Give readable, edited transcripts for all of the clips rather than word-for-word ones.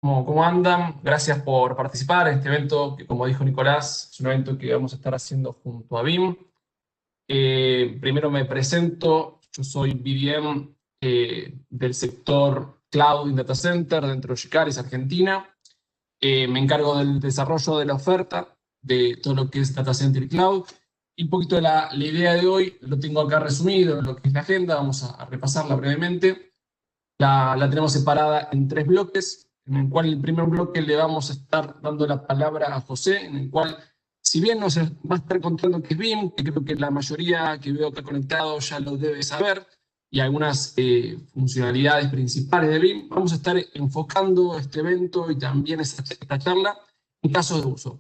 ¿Cómo andan? Gracias por participar en este evento que, como dijo Nicolás, es un evento que vamos a estar haciendo junto a BIM. Primero me presento, yo soy BDM del sector Cloud y Data Center dentro de Yicaris, Argentina. Me encargo del desarrollo de la oferta de todo lo que es Data Center y Cloud. Y un poquito de la idea de hoy, lo tengo acá resumido en lo que es la agenda, vamos a repasarla brevemente. La tenemos separada en tres bloques, en el cual el primer bloque le vamos a estar dando la palabra a José, en el cual, si bien nos va a estar contando qué es BIM, que creo que la mayoría que veo acá conectado ya lo debe saber, y algunas funcionalidades principales de BIM, vamos a estar enfocando este evento y también esta charla en casos de uso.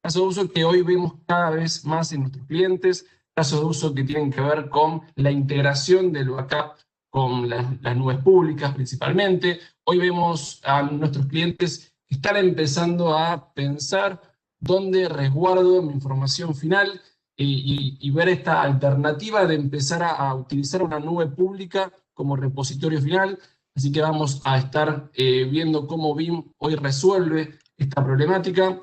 Casos de uso que hoy vemos cada vez más en nuestros clientes, casos de uso que tienen que ver con la integración del backup con las nubes públicas principalmente. Hoy vemos a nuestros clientes que están empezando a pensar dónde resguardo mi información final y ver esta alternativa de empezar a utilizar una nube pública como repositorio final. Así que vamos a estar viendo cómo BIM hoy resuelve esta problemática.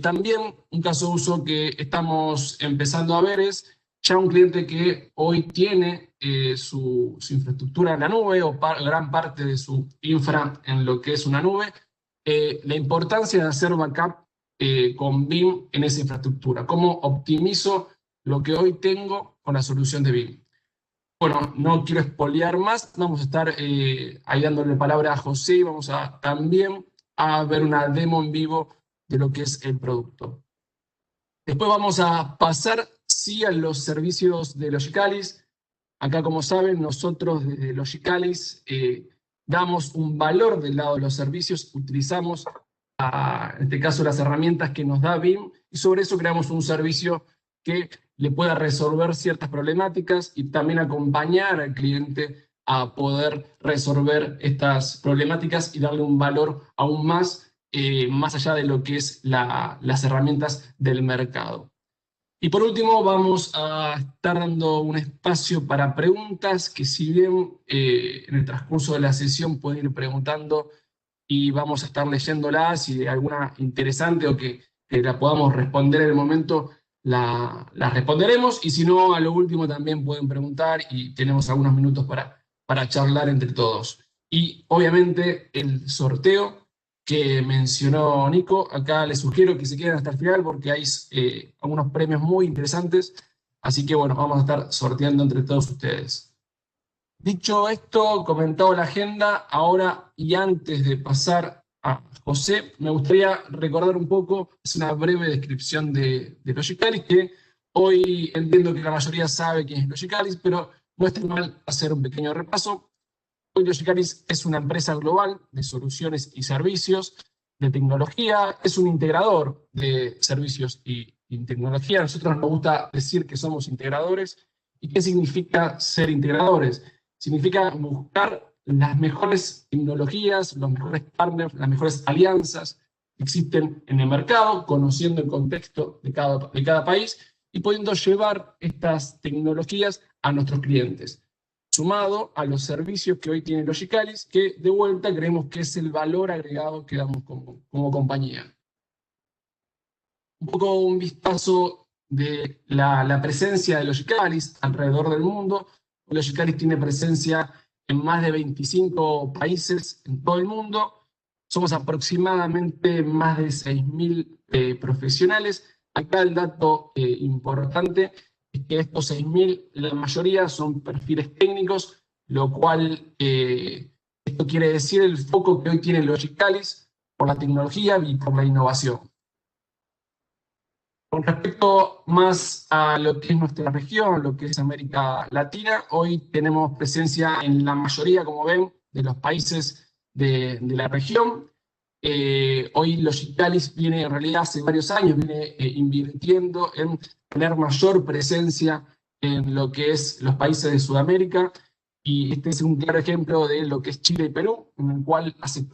También un caso de uso que estamos empezando a ver es ya un cliente que hoy tiene su infraestructura en la nube o gran parte de su infra en lo que es una nube, la importancia de hacer backup con BIM en esa infraestructura. ¿Cómo optimizo lo que hoy tengo con la solución de BIM? Bueno, no quiero espolear más, vamos a estar ahí dándole palabra a José y vamos a también a ver una demo en vivo de lo que es el producto. Después vamos a pasar, sí, a los servicios de Logicalis. Acá, como saben, nosotros desde Logicalis damos un valor del lado de los servicios, utilizamos, en este caso, las herramientas que nos da BIM, y sobre eso creamos un servicio que le pueda resolver ciertas problemáticas y también acompañar al cliente a poder resolver estas problemáticas y darle un valor aún más allá de lo que es las herramientas del mercado. Y por último vamos a estar dando un espacio para preguntas que, si bien en el transcurso de la sesión pueden ir preguntando y vamos a estar leyéndolas, y de alguna interesante o que la podamos responder en el momento, la responderemos, y si no, a lo último también pueden preguntar y tenemos algunos minutos para charlar entre todos. Y obviamente el sorteo que mencionó Nico, acá les sugiero que se queden hasta el final porque hay algunos premios muy interesantes, así que bueno, vamos a estar sorteando entre todos ustedes. Dicho esto, comentado la agenda, ahora y antes de pasar a José, me gustaría recordar un poco, es una breve descripción de Logicalis, que hoy entiendo que la mayoría sabe quién es Logicalis, pero no está mal hacer un pequeño repaso. Hoy Logicalis es una empresa global de soluciones y servicios de tecnología, es un integrador de servicios y tecnología. A nosotros nos gusta decir que somos integradores. ¿Y qué significa ser integradores? Significa buscar las mejores tecnologías, los mejores partners, las mejores alianzas que existen en el mercado, conociendo el contexto de cada país y pudiendo llevar estas tecnologías a nuestros clientes, sumado a los servicios que hoy tiene Logicalis, que de vuelta creemos que es el valor agregado que damos como compañía. Un poco un vistazo de la presencia de Logicalis alrededor del mundo. Logicalis tiene presencia en más de 25 países en todo el mundo. Somos aproximadamente más de 6.000 profesionales. Acá el dato importante es que estos 6.000, la mayoría son perfiles técnicos, lo cual esto quiere decir el foco que hoy tiene Logicalis por la tecnología y por la innovación. Con respecto más a lo que es nuestra región, lo que es América Latina, hoy tenemos presencia en la mayoría, como ven, de los países de la región. Hoy Logicalis viene, en realidad hace varios años, viene invirtiendo en tener mayor presencia en lo que es los países de Sudamérica, y este es un claro ejemplo de lo que es Chile y Perú, en el cual hace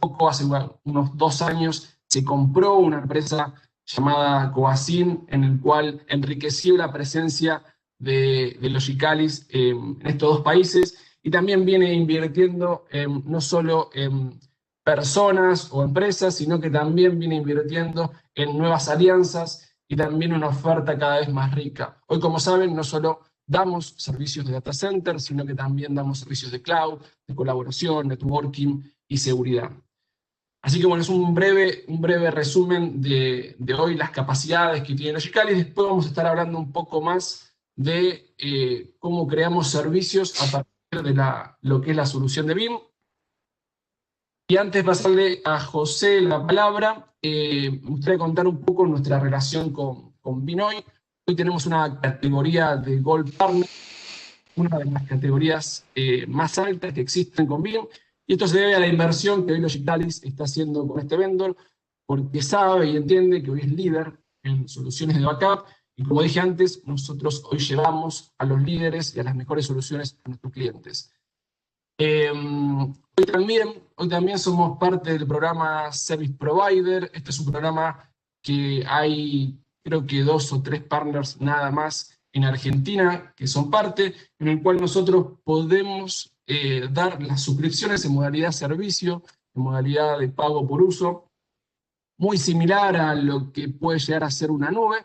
unos 2 años, se compró una empresa llamada Coacin, en el cual enriqueció la presencia de Logicalis en estos 2 países, y también viene invirtiendo no solo en personas o empresas, sino que también viene invirtiendo en nuevas alianzas y también una oferta cada vez más rica. Hoy, como saben, no solo damos servicios de data center, sino que también damos servicios de cloud, de colaboración, networking y seguridad. Así que bueno, es un breve resumen de hoy, las capacidades que tiene Logicalis. Después vamos a estar hablando un poco más de cómo creamos servicios a partir de lo que es la solución de BIM. Y antes de pasarle a José la palabra, me gustaría contar un poco nuestra relación con BIM hoy. Hoy tenemos una categoría de Gold Partner, una de las categorías más altas que existen con BIM, y esto se debe a la inversión que hoy Logicalis está haciendo con este vendor, porque sabe y entiende que hoy es líder en soluciones de backup, y como dije antes, nosotros hoy llevamos a los líderes y a las mejores soluciones a nuestros clientes. Hoy también somos parte del programa Service Provider. Este es un programa que hay, creo que 2 o 3 partners nada más en Argentina que son parte, en el cual nosotros podemos dar las suscripciones en modalidad servicio, en modalidad de pago por uso, muy similar a lo que puede llegar a ser una nube,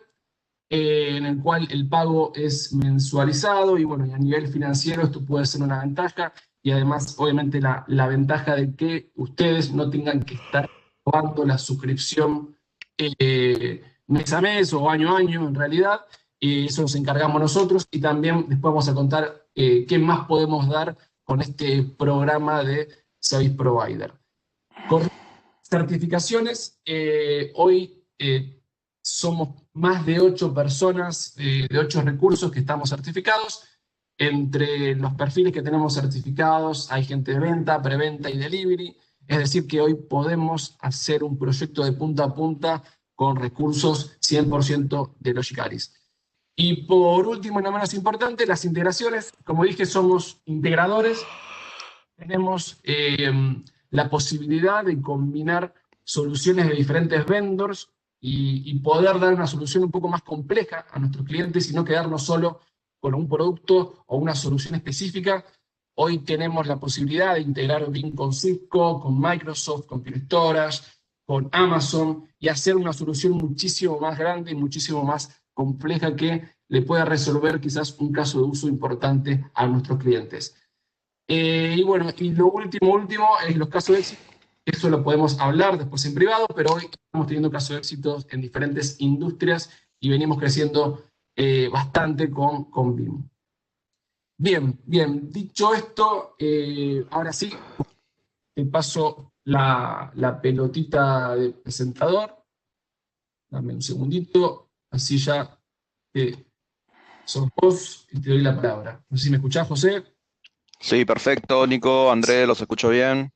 en el cual el pago es mensualizado y bueno, y a nivel financiero esto puede ser una ventaja y además obviamente la ventaja de que ustedes no tengan que estar pagando la suscripción mes a mes o año a año en realidad, eso nos encargamos nosotros y también después vamos a contar qué más podemos dar con este programa de Service Provider. Con certificaciones, hoy somos más de 8 personas, de 8 recursos que estamos certificados. Entre los perfiles que tenemos certificados hay gente de venta, preventa y delivery. Es decir, que hoy podemos hacer un proyecto de punta a punta con recursos 100% de Logicalis. Y por último, y no menos importante, las integraciones. Como dije, somos integradores. Tenemos la posibilidad de combinar soluciones de diferentes vendors y poder dar una solución un poco más compleja a nuestros clientes y no quedarnos solo con un producto o una solución específica. Hoy tenemos la posibilidad de integrar BIM con Cisco, con Microsoft, con Pure Storage, con Amazon y hacer una solución muchísimo más grande y muchísimo más compleja que le pueda resolver quizás un caso de uso importante a nuestros clientes. Y bueno, y lo último es los casos de éxito. Eso lo podemos hablar después en privado, pero hoy estamos teniendo casos de éxito en diferentes industrias y venimos creciendo bastante con BIM. Bien, dicho esto, ahora sí, te paso la pelotita de presentador. Dame un segundito, así ya sos vos y te doy la palabra. No sé si me escuchás, José. Sí, perfecto, Nico, Andrés, los escucho bien.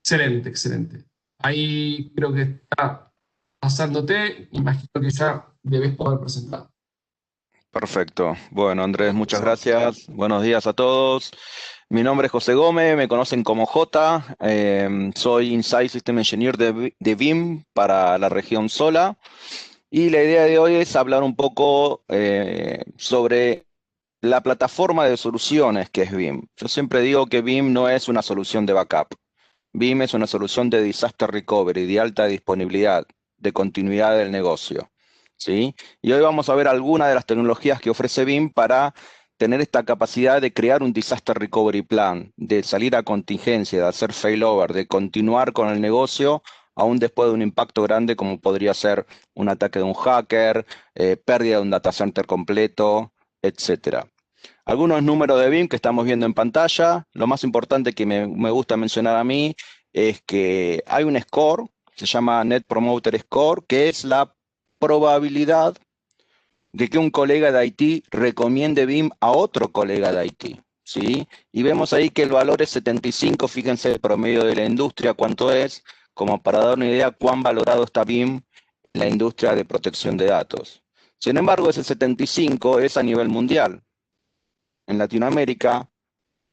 Excelente, excelente. Ahí creo que está pasándote, imagino que ya debes poder presentar. Perfecto. Bueno, Andrés, muchas gracias. Buenos días a todos. Mi nombre es José Gómez, me conocen como J. Soy Insight System Engineer de BIM para la región Sola. Y la idea de hoy es hablar un poco sobre la plataforma de soluciones que es BIM. Yo siempre digo que BIM no es una solución de backup. BIM es una solución de disaster recovery, de alta disponibilidad, de continuidad del negocio, ¿sí? Y hoy vamos a ver algunas de las tecnologías que ofrece BIM para tener esta capacidad de crear un disaster recovery plan, de salir a contingencia, de hacer failover, de continuar con el negocio aún después de un impacto grande como podría ser un ataque de un hacker, pérdida de un data center completo, etcétera. Algunos números de BIM que estamos viendo en pantalla. Lo más importante que me gusta mencionar a mí es que hay un score, se llama Net Promoter Score, que es la probabilidad de que un colega de IT recomiende BIM a otro colega de IT, ¿sí? Y vemos ahí que el valor es 75, fíjense el promedio de la industria, cuánto es, como para dar una idea cuán valorado está BIM en la industria de protección de datos. Sin embargo, ese 75 es a nivel mundial. En Latinoamérica,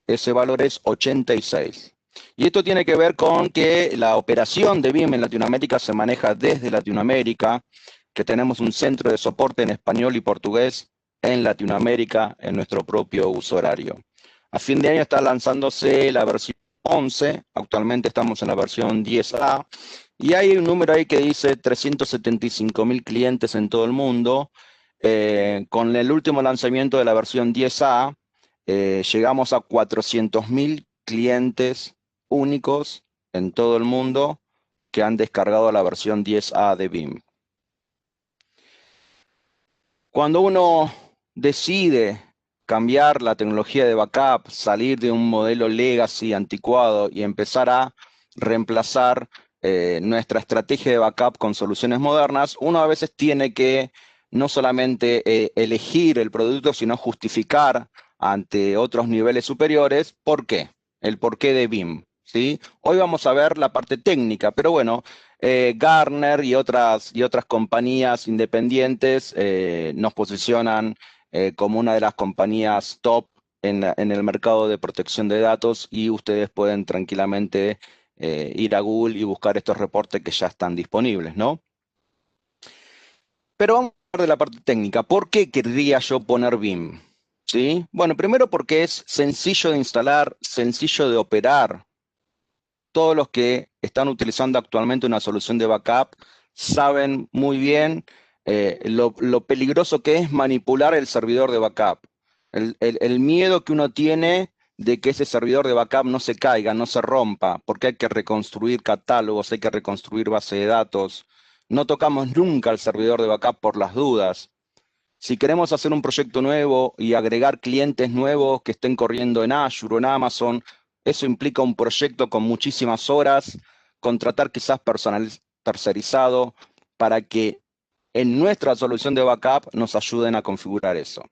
ese valor es 86. Y esto tiene que ver con que la operación de BIM en Latinoamérica se maneja desde Latinoamérica, que tenemos un centro de soporte en español y portugués en Latinoamérica, en nuestro propio uso horario. A fin de año está lanzándose la versión 11, actualmente estamos en la versión 10A, y hay un número ahí que dice 375.000 clientes en todo el mundo. Con el último lanzamiento de la versión 10A, llegamos a 400.000 clientes únicos en todo el mundo que han descargado la versión 10A de Veeam. Cuando uno decide cambiar la tecnología de backup, salir de un modelo legacy anticuado y empezar a reemplazar nuestra estrategia de backup con soluciones modernas, uno a veces tiene que no solamente elegir el producto, sino justificar ante otros niveles superiores. ¿Por qué? El porqué de Veeam, ¿sí? Hoy vamos a ver la parte técnica, pero bueno, Gartner y otras compañías independientes nos posicionan como una de las compañías top en el mercado de protección de datos, y ustedes pueden tranquilamente ir a Google y buscar estos reportes que ya están disponibles, ¿no? Pero vamos a hablar de la parte técnica. ¿Por qué querría yo poner Veeam? ¿Sí? Bueno, primero porque es sencillo de instalar, sencillo de operar. Todos los que están utilizando actualmente una solución de backup saben muy bien lo peligroso que es manipular el servidor de backup. El miedo que uno tiene de que ese servidor de backup no se caiga, no se rompa, porque hay que reconstruir catálogos, hay que reconstruir base de datos. No tocamos nunca el servidor de backup por las dudas. Si queremos hacer un proyecto nuevo y agregar clientes nuevos que estén corriendo en Azure o en Amazon, eso implica un proyecto con muchísimas horas, contratar quizás personal tercerizado para que en nuestra solución de backup nos ayuden a configurar eso.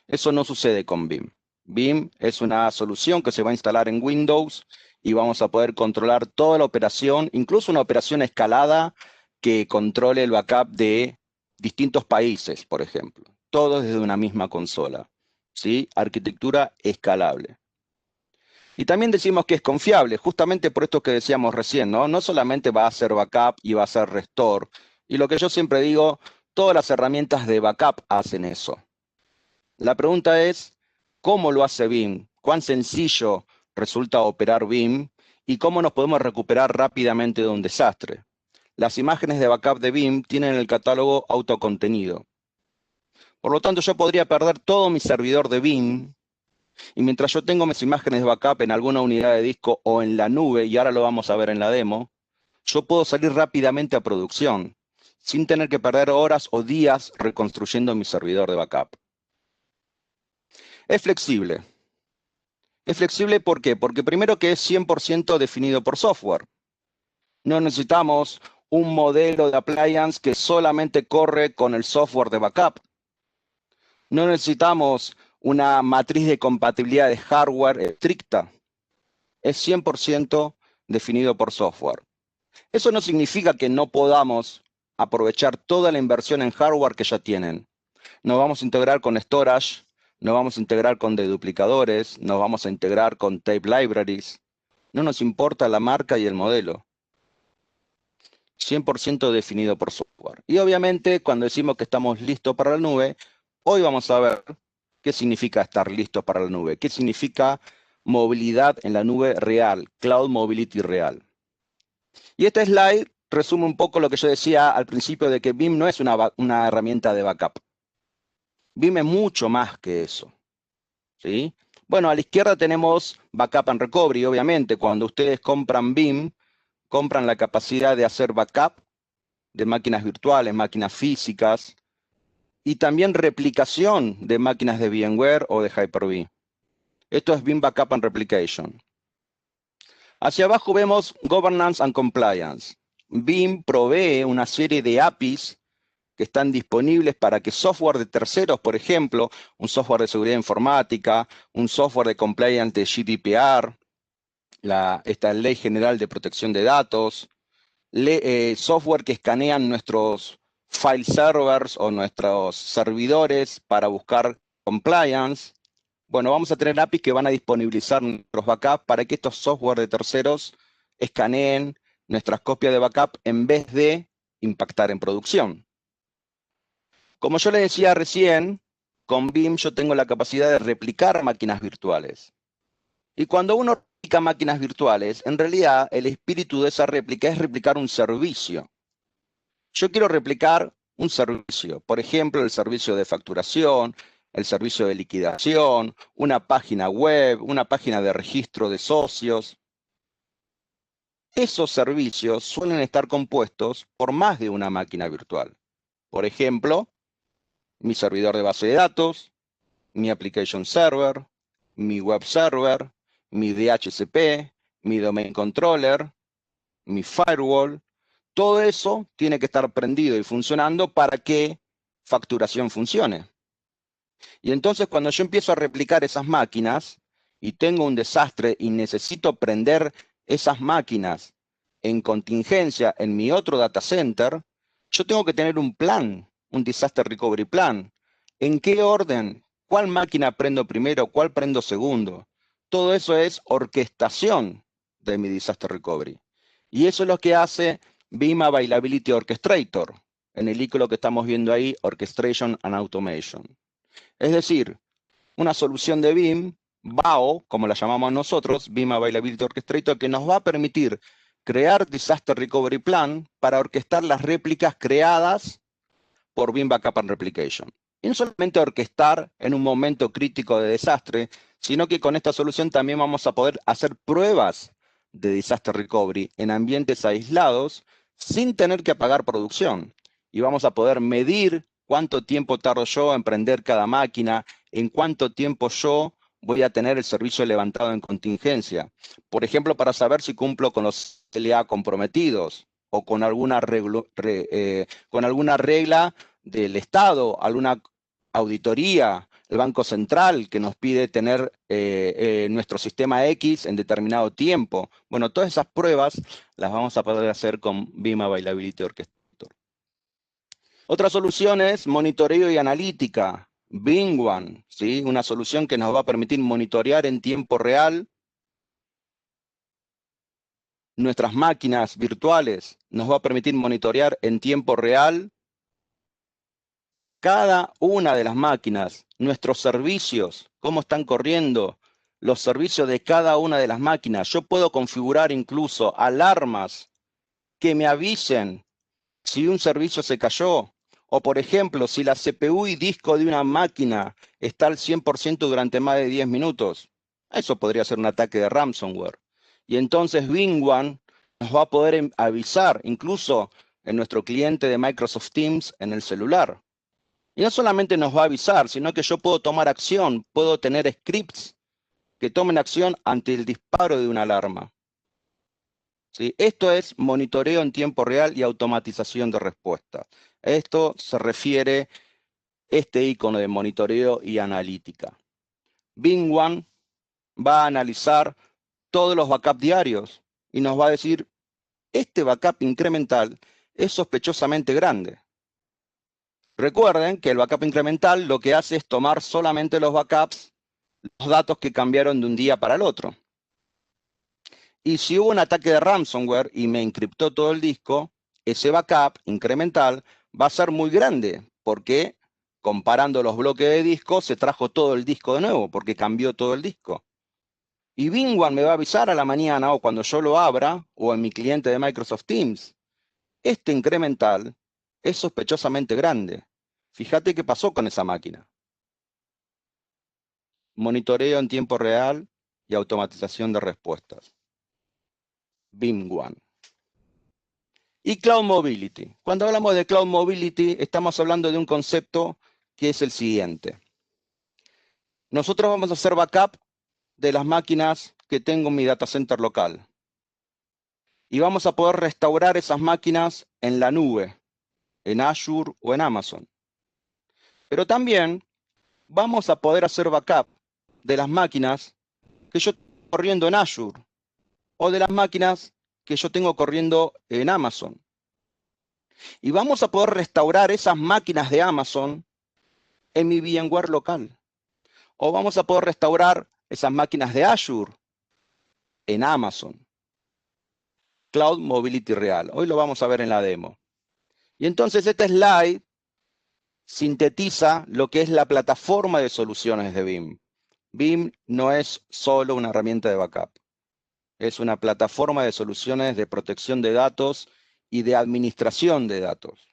Eso no sucede con Veeam. Veeam es una solución que se va a instalar en Windows y vamos a poder controlar toda la operación, incluso una operación escalada que controle el backup de distintos países, por ejemplo. Todo desde una misma consola, ¿sí? Arquitectura escalable. Y también decimos que es confiable, justamente por esto que decíamos recién, ¿no? No solamente va a hacer backup y va a hacer restore. Y lo que yo siempre digo, todas las herramientas de backup hacen eso. La pregunta es, ¿cómo lo hace Veeam? ¿Cuán sencillo resulta operar Veeam? ¿Y cómo nos podemos recuperar rápidamente de un desastre? Las imágenes de backup de Veeam tienen el catálogo autocontenido. Por lo tanto, yo podría perder todo mi servidor de Veeam, y mientras yo tengo mis imágenes de backup en alguna unidad de disco o en la nube, y ahora lo vamos a ver en la demo, yo puedo salir rápidamente a producción, sin tener que perder horas o días reconstruyendo mi servidor de backup. Es flexible. Es flexible, ¿por qué? Porque primero que es 100% definido por software. No necesitamos un modelo de appliance que solamente corre con el software de backup. No necesitamos una matriz de compatibilidad de hardware estricta. Es 100% definido por software. Eso no significa que no podamos aprovechar toda la inversión en hardware que ya tienen. Nos vamos a integrar con storage, nos vamos a integrar con deduplicadores, nos vamos a integrar con tape libraries. No nos importa la marca y el modelo. 100% definido por software. Y obviamente, cuando decimos que estamos listos para la nube, hoy vamos a ver qué significa estar listos para la nube, qué significa movilidad en la nube real, cloud mobility real. Y este slide resume un poco lo que yo decía al principio de que Veeam no es una herramienta de backup. Veeam es mucho más que eso, ¿sí? Bueno, a la izquierda tenemos Backup and Recovery, obviamente. Cuando ustedes compran Veeam, compran la capacidad de hacer backup de máquinas virtuales, máquinas físicas, y también replicación de máquinas de VMware o de Hyper-V. Esto es Veeam Backup and Replication. Hacia abajo vemos Governance and Compliance. Veeam provee una serie de APIs que están disponibles para que software de terceros, por ejemplo, un software de seguridad informática, un software de compliance de GDPR, esta Ley General de Protección de Datos, software que escanean nuestros file servers o nuestros servidores para buscar compliance. Bueno, vamos a tener APIs que van a disponibilizar nuestros backups para que estos software de terceros escaneen nuestras copias de backup en vez de impactar en producción. Como yo les decía recién, con Veeam yo tengo la capacidad de replicar máquinas virtuales. Y cuando uno replica replica máquinas virtuales, en realidad el espíritu de esa réplica es replicar un servicio. Yo quiero replicar un servicio, por ejemplo, el servicio de facturación, el servicio de liquidación, una página web, una página de registro de socios. Esos servicios suelen estar compuestos por más de una máquina virtual. Por ejemplo, mi servidor de base de datos, mi application server, mi web server, mi DHCP, mi domain controller, mi firewall. Todo eso tiene que estar prendido y funcionando para que facturación funcione. Y entonces cuando yo empiezo a replicar esas máquinas y tengo un desastre y necesito prender esas máquinas en contingencia en mi otro data center, yo tengo que tener un plan, un disaster recovery plan. ¿En qué orden? ¿Cuál máquina prendo primero? ¿Cuál prendo segundo? Todo eso es orquestación de mi disaster recovery. Y eso es lo que hace Veeam Availability Orchestrator, en el icono que estamos viendo ahí, Orchestration and Automation. Es decir, una solución de Veeam, BAO, como la llamamos nosotros, Veeam Availability Orchestrator, que nos va a permitir crear Disaster Recovery Plan para orquestar las réplicas creadas por Veeam Backup and Replication. Y no solamente orquestar en un momento crítico de desastre, sino que con esta solución también vamos a poder hacer pruebas de Disaster Recovery en ambientes aislados sin tener que apagar producción. Y vamos a poder medir cuánto tiempo tardo yo en prender cada máquina, en cuánto tiempo yo voy a tener el servicio levantado en contingencia. Por ejemplo, para saber si cumplo con los CLA comprometidos o con alguna regla del Estado, alguna auditoría, el Banco Central que nos pide tener nuestro sistema X en determinado tiempo. Bueno, todas esas pruebas las vamos a poder hacer con Veeam Availability Orchestrator. Otra solución es monitoreo y analítica, VeeamOne, ¿sí? Una solución que nos va a permitir monitorear en tiempo real nuestras máquinas virtuales, nos va a permitir monitorear en tiempo real cada una de las máquinas, nuestros servicios, cómo están corriendo, los servicios de cada una de las máquinas. Yo puedo configurar incluso alarmas que me avisen si un servicio se cayó, o por ejemplo, si la CPU y disco de una máquina está al 100% durante más de 10 minutos. Eso podría ser un ataque de ransomware. Y entonces VeeamOne nos va a poder avisar, incluso en nuestro cliente de Microsoft Teams en el celular. Y no solamente nos va a avisar, sino que yo puedo tomar acción, puedo tener scripts que tomen acción ante el disparo de una alarma. ¿Sí? Esto es monitoreo en tiempo real y automatización de respuesta. A esto se refiere este icono de monitoreo y analítica. VeeamOne va a analizar todos los backups diarios y nos va a decir, este backup incremental es sospechosamente grande. Recuerden que el backup incremental lo que hace es tomar solamente los backups, los datos que cambiaron de un día para el otro. Y si hubo un ataque de ransomware y me encriptó todo el disco, ese backup incremental va a ser muy grande, porque comparando los bloques de disco, se trajo todo el disco de nuevo, porque cambió todo el disco. Y VeeamOne me va a avisar a la mañana, o cuando yo lo abra, o en mi cliente de Microsoft Teams. Este incremental es sospechosamente grande. Fíjate qué pasó con esa máquina. Monitoreo en tiempo real y automatización de respuestas. VeeamOne. Y Cloud Mobility. Cuando hablamos de Cloud Mobility, estamos hablando de un concepto que es el siguiente. Nosotros vamos a hacer backup de las máquinas que tengo en mi data center local. Y vamos a poder restaurar esas máquinas en la nube, en Azure o en Amazon. Pero también vamos a poder hacer backup de las máquinas que yo tengo corriendo en Azure o de las máquinas que yo tengo corriendo en Amazon. Y vamos a poder restaurar esas máquinas de Amazon en mi VMware local. O vamos a poder restaurar esas máquinas de Azure en Amazon. Cloud Mobility Real. Hoy lo vamos a ver en la demo. Y entonces este slide sintetiza lo que es la plataforma de soluciones de Veeam. Veeam no es solo una herramienta de backup. Es una plataforma de soluciones de protección de datos y de administración de datos.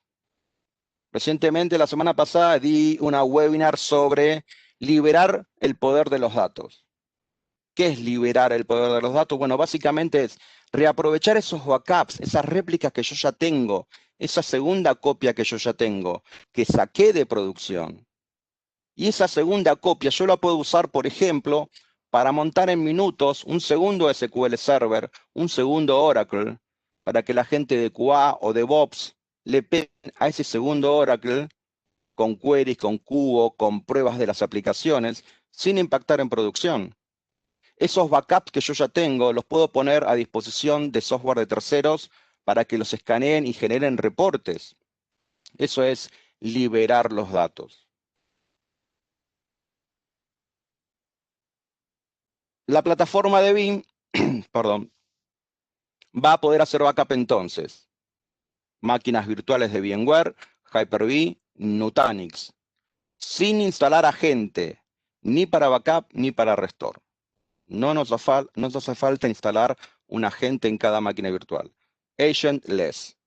Recientemente, la semana pasada, di una webinar sobre liberar el poder de los datos. ¿Qué es liberar el poder de los datos? Bueno, básicamente es reaprovechar esos backups, esas réplicas que yo ya tengo, esa segunda copia que yo ya tengo, que saqué de producción. Y esa segunda copia yo la puedo usar, por ejemplo, para montar en minutos un segundo SQL Server, un segundo Oracle, para que la gente de QA o de DevOps le peguen a ese segundo Oracle con queries, con cubo, con pruebas de las aplicaciones, sin impactar en producción. Esos backups que yo ya tengo los puedo poner a disposición de software de terceros para que los escaneen y generen reportes. Eso es liberar los datos. La plataforma de Vim, perdón, va a poder hacer backup entonces. Máquinas virtuales de VMware, Hyper-V, Nutanix, sin instalar agente, ni para backup ni para restore. No nos hace falta instalar un agente en cada máquina virtual. Agentless.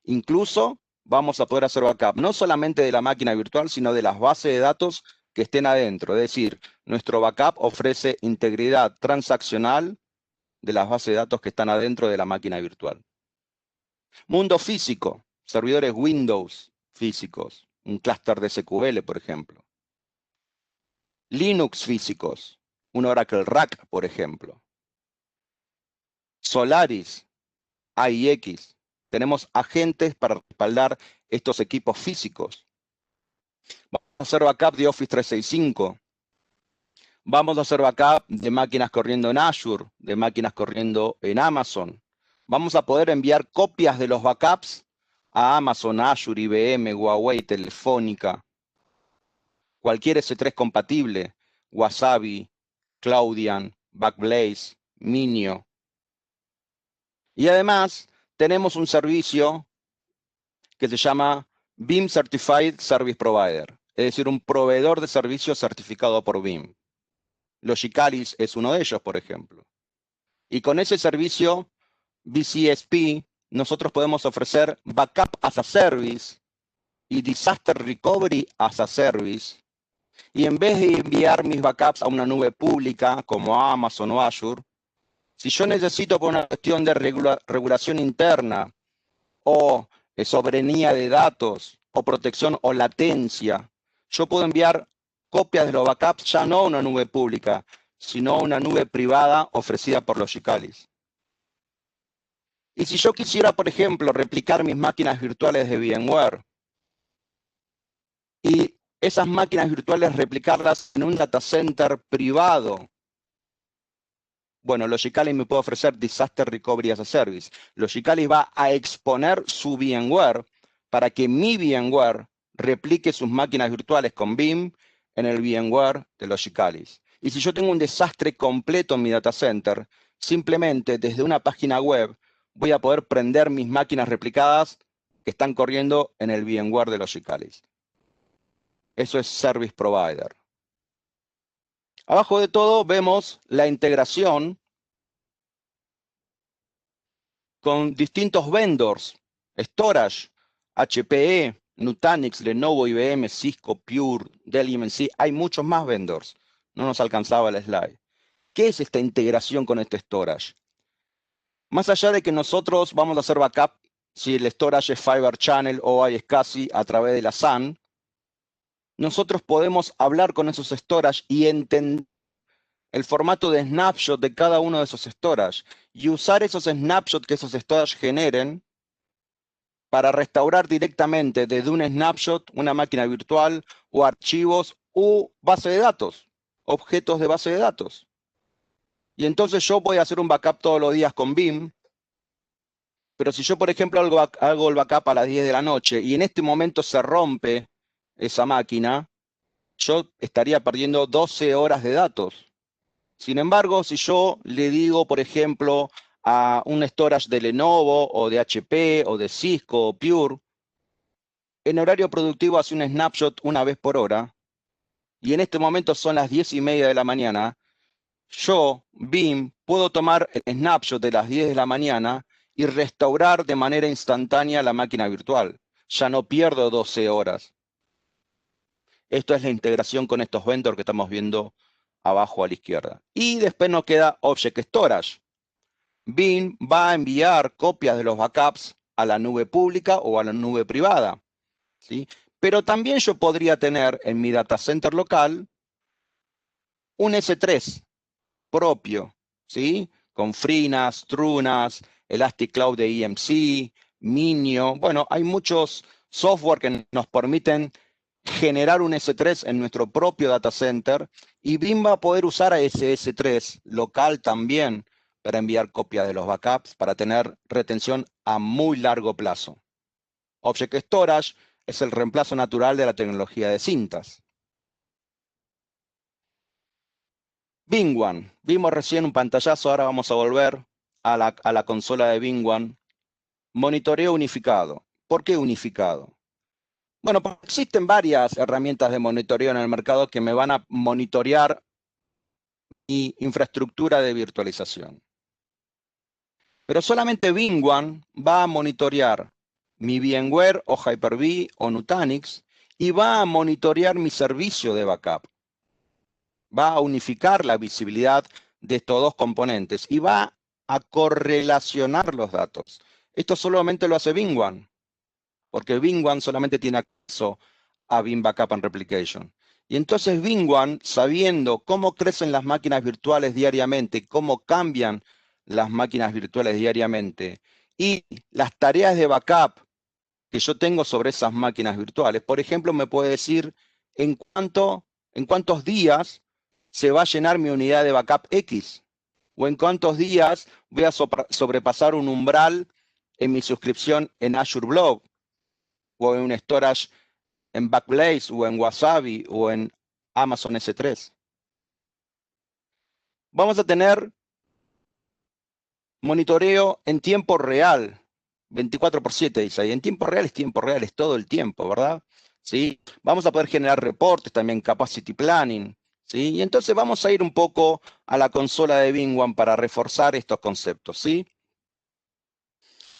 Incluso vamos a poder hacer backup no solamente de la máquina virtual, sino de las bases de datos que estén adentro. Es decir, nuestro backup ofrece integridad transaccional de las bases de datos que están adentro de la máquina virtual. Mundo físico, servidores Windows físicos, un clúster de SQL, por ejemplo. Linux físicos, un Oracle Rack, por ejemplo. Solaris, AIX. Tenemos agentes para respaldar estos equipos físicos. Vamos a hacer backup de Office 365. Vamos a hacer backup de máquinas corriendo en Azure, de máquinas corriendo en Amazon. Vamos a poder enviar copias de los backups a Amazon, Azure, IBM, Huawei, Telefónica, cualquier S3 compatible, Wasabi, Cloudian, Backblaze, Minio. Y además tenemos un servicio que se llama Vim Certified Service Provider, es decir, un proveedor de servicios certificado por Vim. Logicalis es uno de ellos, por ejemplo. Y con ese servicio, VCSP, nosotros podemos ofrecer Backup as a Service y Disaster Recovery as a Service. Y en vez de enviar mis backups a una nube pública como Amazon o Azure, si yo necesito por una cuestión de regulación interna o soberanía de datos o protección o latencia, yo puedo enviar copias de los backups ya no a una nube pública, sino a una nube privada ofrecida por Logicalis. Y si yo quisiera, por ejemplo, replicar mis máquinas virtuales de VMware y esas máquinas virtuales replicarlas en un data center privado, bueno, Logicalis me puede ofrecer Disaster Recovery as a Service. Logicalis va a exponer su VMware para que mi VMware replique sus máquinas virtuales con Vim en el VMware de Logicalis. Y si yo tengo un desastre completo en mi data center, simplemente desde una página web voy a poder prender mis máquinas replicadas que están corriendo en el VMware de Logicalis. Eso es Service Provider. Abajo de todo vemos la integración con distintos vendors, storage, HPE, Nutanix, Lenovo, IBM, Cisco, Pure, Dell EMC, hay muchos más vendors. No nos alcanzaba el slide. ¿Qué es esta integración con este storage? Más allá de que nosotros vamos a hacer backup, si el storage es Fiber Channel o iSCSI a través de la SAN, nosotros podemos hablar con esos storage y entender el formato de snapshot de cada uno de esos storage y usar esos snapshots que esos storage generen para restaurar directamente desde un snapshot una máquina virtual o archivos u base de datos, objetos de base de datos. Y entonces yo voy a hacer un backup todos los días con Vim, pero si yo, por ejemplo, hago el backup a las 10 de la noche y en este momento se rompe esa máquina, yo estaría perdiendo 12 horas de datos. Sin embargo, si yo le digo, por ejemplo, a un storage de Lenovo o de HP o de Cisco o Pure, en horario productivo hace un snapshot una vez por hora, y en este momento son las 10:30 de la mañana, yo, Vim, puedo tomar el snapshot de las 10 de la mañana y restaurar de manera instantánea la máquina virtual. Ya no pierdo 12 horas. Esto es la integración con estos vendors que estamos viendo abajo a la izquierda. Y después nos queda Object Storage. Veeam va a enviar copias de los backups a la nube pública o a la nube privada, ¿sí? Pero también yo podría tener en mi data center local un S3 propio, ¿sí? Con Frinas, Trunas, Elastic Cloud de EMC, Minio. Bueno, hay muchos software que nos permiten generar un S3 en nuestro propio data center y Veeam va a poder usar a ese S3 local también para enviar copias de los backups para tener retención a muy largo plazo. Object Storage es el reemplazo natural de la tecnología de cintas. VMware. Vimos recién un pantallazo, ahora vamos a volver a la consola de VMware. Monitoreo unificado. ¿Por qué unificado? Bueno, porque existen varias herramientas de monitoreo en el mercado que me van a monitorear mi infraestructura de virtualización. Pero solamente VMware va a monitorear mi VMware o Hyper-V o Nutanix y va a monitorear mi servicio de backup. Va a unificar la visibilidad de estos dos componentes y va a correlacionar los datos. Esto solamente lo hace VMware, porque VMware solamente tiene acceso a Veeam Backup and Replication. Y entonces VMware, sabiendo cómo crecen las máquinas virtuales diariamente, cómo cambian las máquinas virtuales diariamente y las tareas de backup que yo tengo sobre esas máquinas virtuales, por ejemplo, me puede decir en cuántos días se va a llenar mi unidad de backup X, o en cuántos días voy a sobrepasar un umbral en mi suscripción en Azure Blob, o en un storage en Backblaze, o en Wasabi, o en Amazon S3. Vamos a tener monitoreo en tiempo real, 24/7, dice ahí. En tiempo real, es todo el tiempo, ¿verdad? ¿Sí? Vamos a poder generar reportes también, capacity planning, ¿sí? Y entonces vamos a ir un poco a la consola de VMware para reforzar estos conceptos, ¿sí?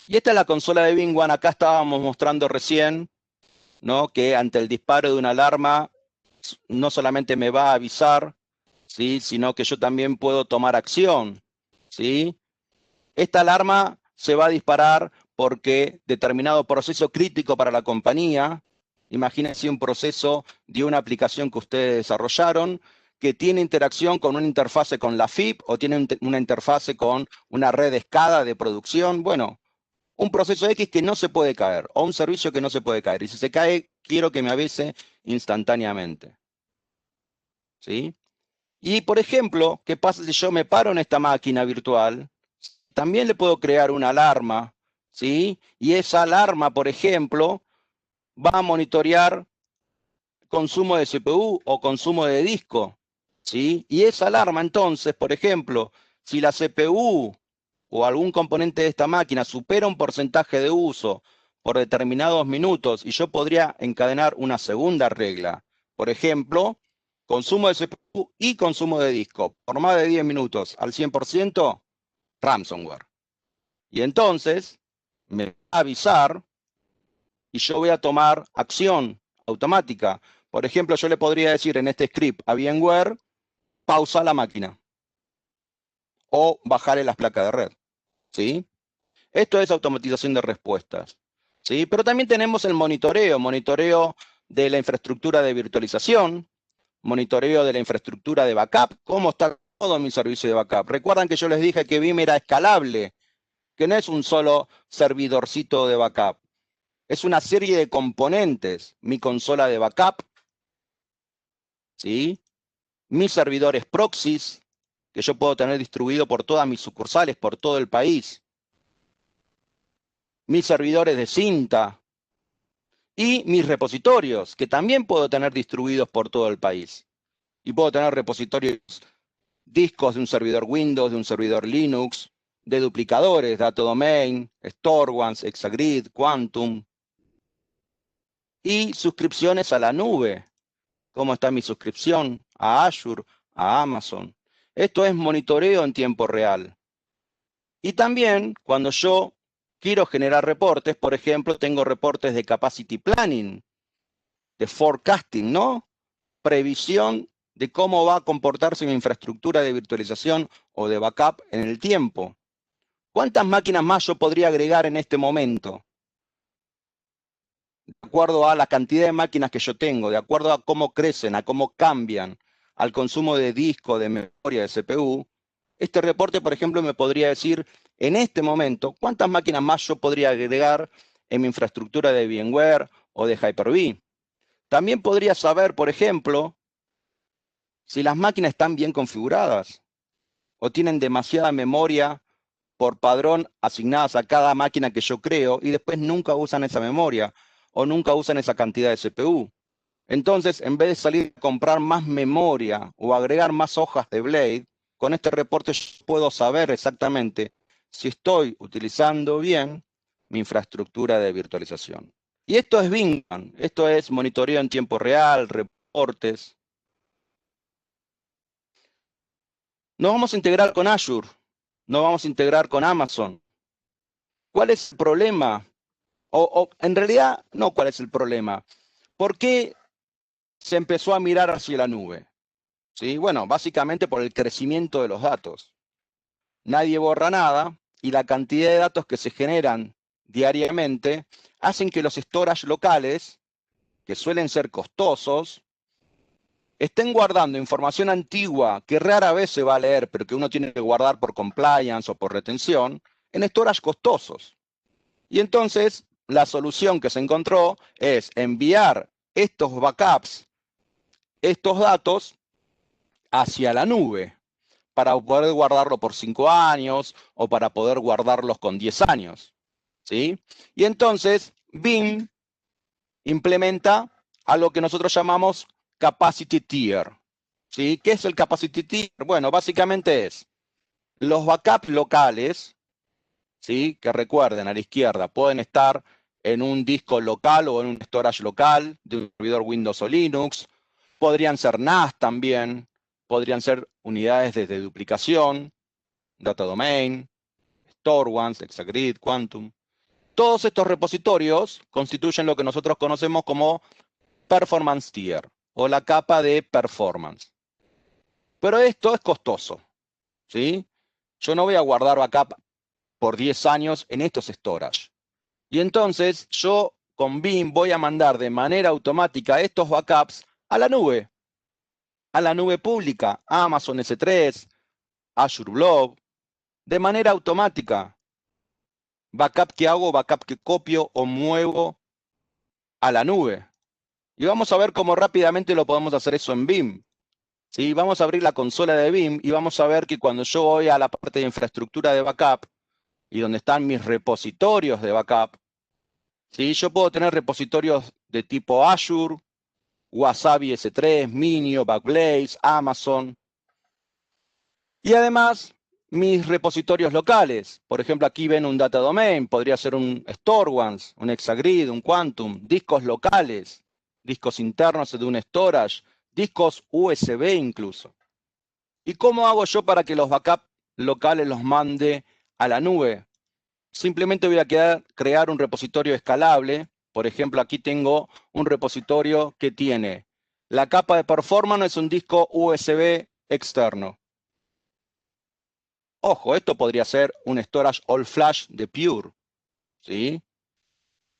Y esta es la consola de VMware. Acá estábamos mostrando recién, ¿no?, que ante el disparo de una alarma, no solamente me va a avisar, ¿sí?, sino que yo también puedo tomar acción, ¿sí? Esta alarma se va a disparar porque determinado proceso crítico para la compañía, imagínense un proceso de una aplicación que ustedes desarrollaron, que tiene interacción con una interfase con la FIP o tiene una interfase con una red SCADA de producción. Bueno, un proceso X que no se puede caer o un servicio que no se puede caer. Y si se cae, quiero que me avise instantáneamente, ¿sí? Y, por ejemplo, ¿qué pasa si yo me paro en esta máquina virtual? También le puedo crear una alarma, ¿sí? Y esa alarma, por ejemplo, va a monitorear consumo de CPU o consumo de disco, ¿sí? Y esa alarma, entonces, por ejemplo, si la CPU o algún componente de esta máquina supera un porcentaje de uso por determinados minutos, y yo podría encadenar una segunda regla, por ejemplo, consumo de CPU y consumo de disco por más de 10 minutos al 100%, ransomware. Y entonces me va a avisar y yo voy a tomar acción automática. Por ejemplo, yo le podría decir en este script a VMware, pausa la máquina o bajarle las placas de red, ¿sí? Esto es automatización de respuestas, ¿sí? Pero también tenemos el monitoreo de la infraestructura de virtualización, monitoreo de la infraestructura de backup, cómo está todo mi servicio de backup. Recuerdan que yo les dije que Veeam era escalable, que no es un solo servidorcito de backup, es una serie de componentes. Mi consola de backup, ¿sí?, mis servidores proxies, que yo puedo tener distribuido por todas mis sucursales, por todo el país, mis servidores de cinta y mis repositorios, que también puedo tener distribuidos por todo el país. Y puedo tener repositorios, discos de un servidor Windows, de un servidor Linux, de duplicadores, DataDomain, StoreOne, Exagrid, Quantum, y suscripciones a la nube. ¿Cómo está mi suscripción a Azure, a Amazon? Esto es monitoreo en tiempo real. Y también cuando yo quiero generar reportes, por ejemplo, tengo reportes de capacity planning, de forecasting, ¿no? Previsión de cómo va a comportarse mi infraestructura de virtualización o de backup en el tiempo. ¿Cuántas máquinas más yo podría agregar en este momento? De acuerdo a la cantidad de máquinas que yo tengo, de acuerdo a cómo crecen, a cómo cambian, al consumo de disco, de memoria, de CPU, este reporte, por ejemplo, me podría decir en este momento cuántas máquinas más yo podría agregar en mi infraestructura de VMware o de Hyper-V. También podría saber, por ejemplo, si las máquinas están bien configuradas o tienen demasiada memoria por padrón asignadas a cada máquina que yo creo y después nunca usan esa memoria o nunca usan esa cantidad de CPU. Entonces, en vez de salir a comprar más memoria o agregar más hojas de Blade, con este reporte yo puedo saber exactamente si estoy utilizando bien mi infraestructura de virtualización. Y esto es Vimman, esto es monitoreo en tiempo real, reportes. Nos vamos a integrar con Azure, nos vamos a integrar con Amazon. ¿Cuál es el problema? O en realidad, no cuál es el problema. ¿Por qué se empezó a mirar hacia la nube? ¿Sí? Bueno, básicamente por el crecimiento de los datos. Nadie borra nada y la cantidad de datos que se generan diariamente hacen que los storage locales, que suelen ser costosos, estén guardando información antigua que rara vez se va a leer, pero que uno tiene que guardar por compliance o por retención, en storage costosos. Y entonces la solución que se encontró es enviar estos backups, estos datos, hacia la nube, para poder guardarlo por 5 años o para poder guardarlos con 10 años. ¿Sí? Y entonces Vim implementa algo que nosotros llamamos Capacity Tier. ¿Sí? ¿Qué es el Capacity Tier? Bueno, básicamente es los backups locales, ¿sí? Que recuerden, a la izquierda, pueden estar en un disco local o en un storage local de un servidor Windows o Linux. Podrían ser NAS también, podrían ser unidades de duplicación, Data Domain, StoreOne, Exagrid, Quantum. Todos estos repositorios constituyen lo que nosotros conocemos como Performance Tier o la capa de performance. Pero esto es costoso, ¿sí? Yo no voy a guardar backup por 10 años en estos storage. Y entonces yo con Vim voy a mandar de manera automática estos backups a la nube pública, Amazon S3, Azure Blob, de manera automática. Backup que hago, backup que copio o muevo a la nube. Y vamos a ver cómo rápidamente lo podemos hacer eso en Vim. ¿Sí? Vamos a abrir la consola de Vim y vamos a ver que cuando yo voy a la parte de infraestructura de backup y donde están mis repositorios de backup, ¿sí? Yo puedo tener repositorios de tipo Azure, Wasabi S3, Minio, Backblaze, Amazon. Y además, mis repositorios locales. Por ejemplo, aquí ven un data domain, podría ser un StoreOne, un Exagrid, un Quantum, discos locales, discos internos de un storage, discos USB incluso. ¿Y cómo hago yo para que los backups locales los mande a la nube? Simplemente voy a crear un repositorio escalable. Por ejemplo, aquí tengo un repositorio que tiene la capa de performance, es un disco USB externo. Ojo, esto podría ser un storage all flash de Pure, ¿sí?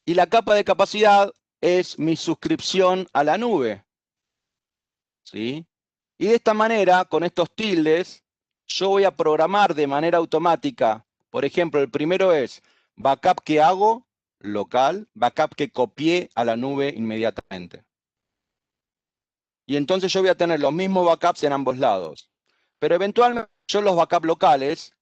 Y la capa de capacidad es mi suscripción a la nube, ¿sí? Y de esta manera, con estos tildes, yo voy a programar de manera automática. Por ejemplo, el primero es backup que hago local, backup que copié a la nube inmediatamente. Y entonces yo voy a tener los mismos backups en ambos lados. Pero eventualmente yo los backups locales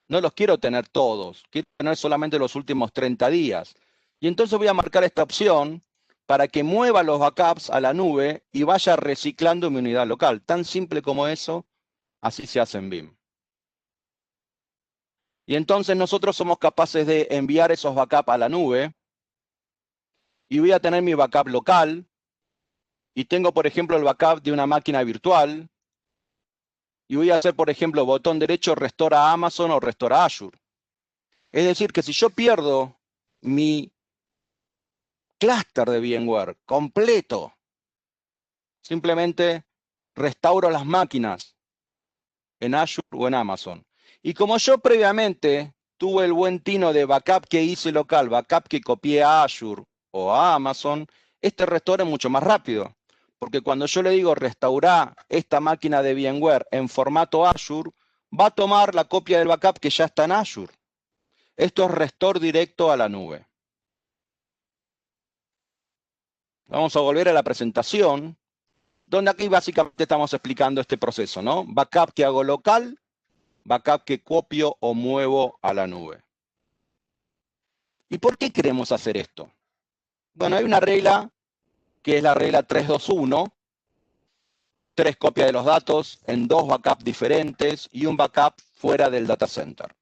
no los quiero tener todos, quiero tener solamente los últimos 30 días. Y entonces voy a marcar esta opción para que mueva los backups a la nube y vaya reciclando mi unidad local. Tan simple como eso, así se hace en Vim. Y entonces nosotros somos capaces de enviar esos backups a la nube y voy a tener mi backup local y tengo, por ejemplo, el backup de una máquina virtual y voy a hacer, por ejemplo, botón derecho, restore a Amazon o restore a Azure. Es decir, que si yo pierdo mi clúster de VMware completo, simplemente restauro las máquinas en Azure o en Amazon. Y como yo previamente tuve el buen tino de backup que hice local, backup que copié a Azure o a Amazon, este restore es mucho más rápido. Porque cuando yo le digo restaurar esta máquina de VMware en formato Azure, va a tomar la copia del backup que ya está en Azure. Esto es restore directo a la nube. Vamos a volver a la presentación, donde aquí básicamente estamos explicando este proceso, ¿no? Backup que hago local, backup que copio o muevo a la nube. ¿Y por qué queremos hacer esto? Bueno, hay una regla que es la regla 321, 3 copias de los datos en 2 backups diferentes y un backup fuera del data center.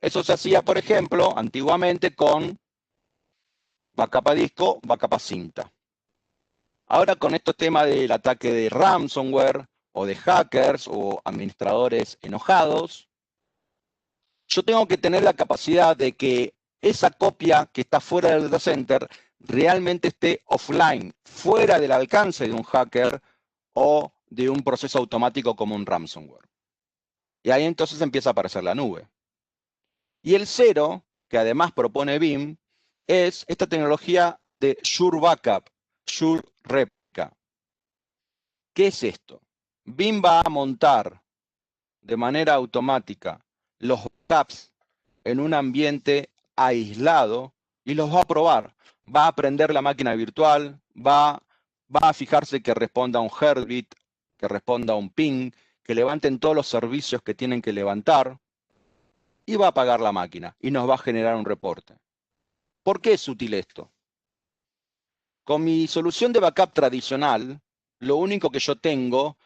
Eso se hacía, por ejemplo, antiguamente con backup a disco, backup a cinta. Ahora con este tema del ataque de ransomware o de hackers o administradores enojados, yo tengo que tener la capacidad de que esa copia que está fuera del data center realmente esté offline, fuera del alcance de un hacker o de un proceso automático como un ransomware. Y ahí entonces empieza a aparecer la nube. Y el 0, que además propone BIM, es esta tecnología de Sure Backup, Sure Replica. ¿Qué es esto? BIM va a montar de manera automática los backups en un ambiente aislado y los va a probar. Va a aprender la máquina virtual, va a fijarse que responda a un heartbeat, que responda a un ping, que levanten todos los servicios que tienen que levantar y va a apagar la máquina y nos va a generar un reporte. ¿Por qué es útil esto? Con mi solución de backup tradicional, lo único que yo tengo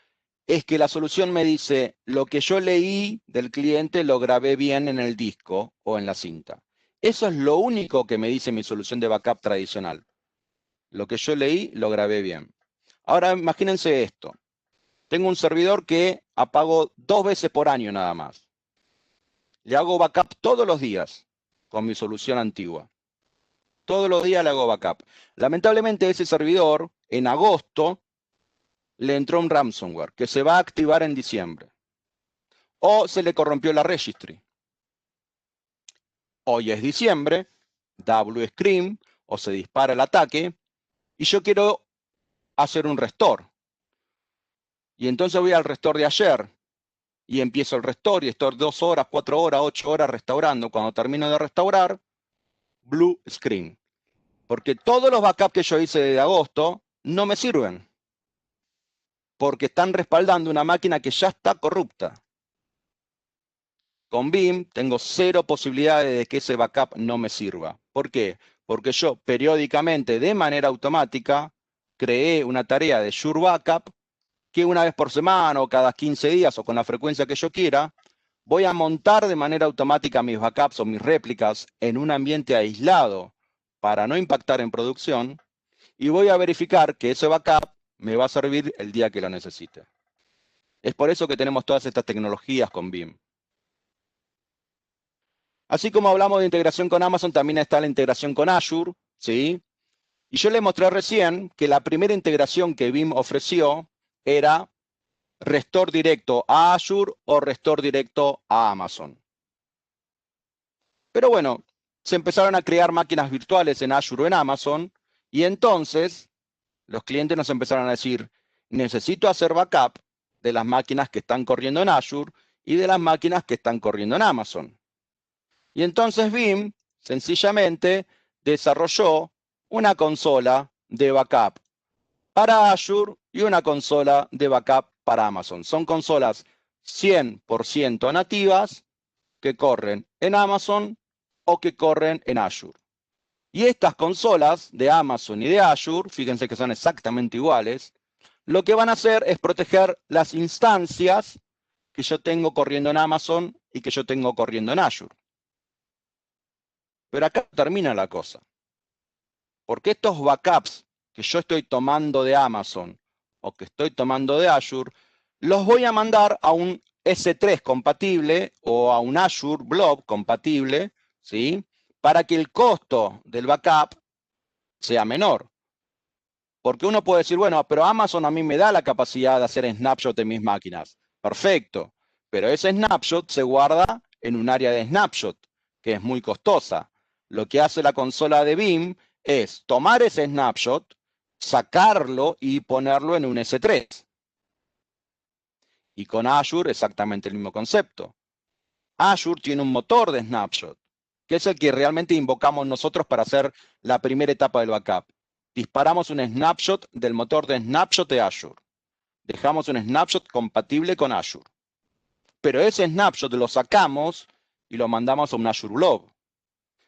es que la solución me dice lo que yo leí del cliente lo grabé bien en el disco o en la cinta. Eso es lo único que me dice mi solución de backup tradicional. Lo que yo leí lo grabé bien. Ahora imagínense esto. Tengo un servidor que apago 2 veces por año nada más. Le hago backup todos los días con mi solución antigua. Todos los días le hago backup. Lamentablemente ese servidor en agosto le entró un ransomware que se va a activar en diciembre. O se le corrompió la registry. Hoy es diciembre, da blue screen o se dispara el ataque y yo quiero hacer un restore. Y entonces voy al restore de ayer y empiezo el restore y estoy 2 horas, 4 horas, 8 horas restaurando. Cuando termino de restaurar, blue screen. Porque todos los backups que yo hice de agosto no me sirven. Porque están respaldando una máquina que ya está corrupta. Con BIM tengo 0 posibilidades de que ese backup no me sirva. ¿Por qué? Porque yo periódicamente, de manera automática, creé una tarea de Sure Backup que una vez por semana o cada 15 días o con la frecuencia que yo quiera, voy a montar de manera automática mis backups o mis réplicas en un ambiente aislado para no impactar en producción y voy a verificar que ese backup me va a servir el día que lo necesite. Es por eso que tenemos todas estas tecnologías con BIM. Así como hablamos de integración con Amazon, también está la integración con Azure, ¿sí? Y yo le mostré recién que la primera integración que BIM ofreció era restore directo a Azure o restore directo a Amazon. Pero bueno, se empezaron a crear máquinas virtuales en Azure o en Amazon y entonces los clientes nos empezaron a decir, necesito hacer backup de las máquinas que están corriendo en Azure y de las máquinas que están corriendo en Amazon. Y entonces BIM sencillamente desarrolló una consola de backup para Azure y una consola de backup para Amazon. Son consolas 100% nativas que corren en Amazon o que corren en Azure. Y estas consolas de Amazon y de Azure, fíjense que son exactamente iguales, lo que van a hacer es proteger las instancias que yo tengo corriendo en Amazon y que yo tengo corriendo en Azure. Pero acá termina la cosa. Porque estos backups que yo estoy tomando de Amazon o que estoy tomando de Azure los voy a mandar a un S3 compatible o a un Azure Blob compatible, ¿sí? Para que el costo del backup sea menor. Porque uno puede decir, bueno, pero Amazon a mí me da la capacidad de hacer snapshot de mis máquinas. Perfecto. Pero ese snapshot se guarda en un área de snapshot, que es muy costosa. Lo que hace la consola de Veeam es tomar ese snapshot, sacarlo y ponerlo en un S3. Y con Azure exactamente el mismo concepto. Azure tiene un motor de snapshot, que es el que realmente invocamos nosotros para hacer la primera etapa del backup. Disparamos un snapshot del motor de snapshot de Azure. Dejamos un snapshot compatible con Azure. Pero ese snapshot lo sacamos y lo mandamos a un Azure Blob.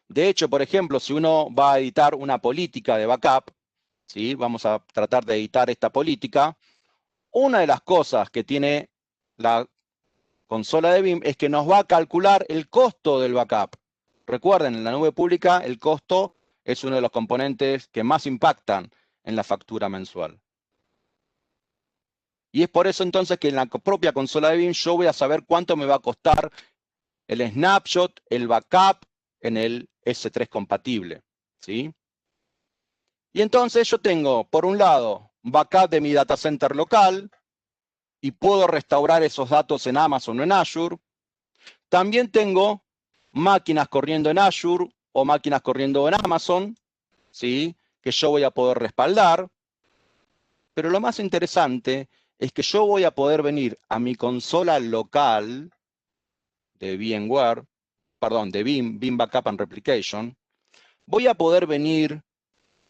De hecho, por ejemplo, si uno va a editar una política de backup, ¿sí? Vamos a tratar de editar esta política. Una de las cosas que tiene la consola de Veeam es que nos va a calcular el costo del backup. Recuerden, en la nube pública el costo es uno de los componentes que más impactan en la factura mensual. Y es por eso entonces que en la propia consola de Veeam yo voy a saber cuánto me va a costar el snapshot, el backup en el S3 compatible, ¿sí? Y entonces yo tengo, por un lado, backup de mi data center local y puedo restaurar esos datos en Amazon o en Azure. También tengo máquinas corriendo en Azure o máquinas corriendo en Amazon, ¿sí? Que yo voy a poder respaldar. Pero lo más interesante es que yo voy a poder venir a mi consola local de VMware, perdón, de Veeam Backup and Replication. Voy a poder venir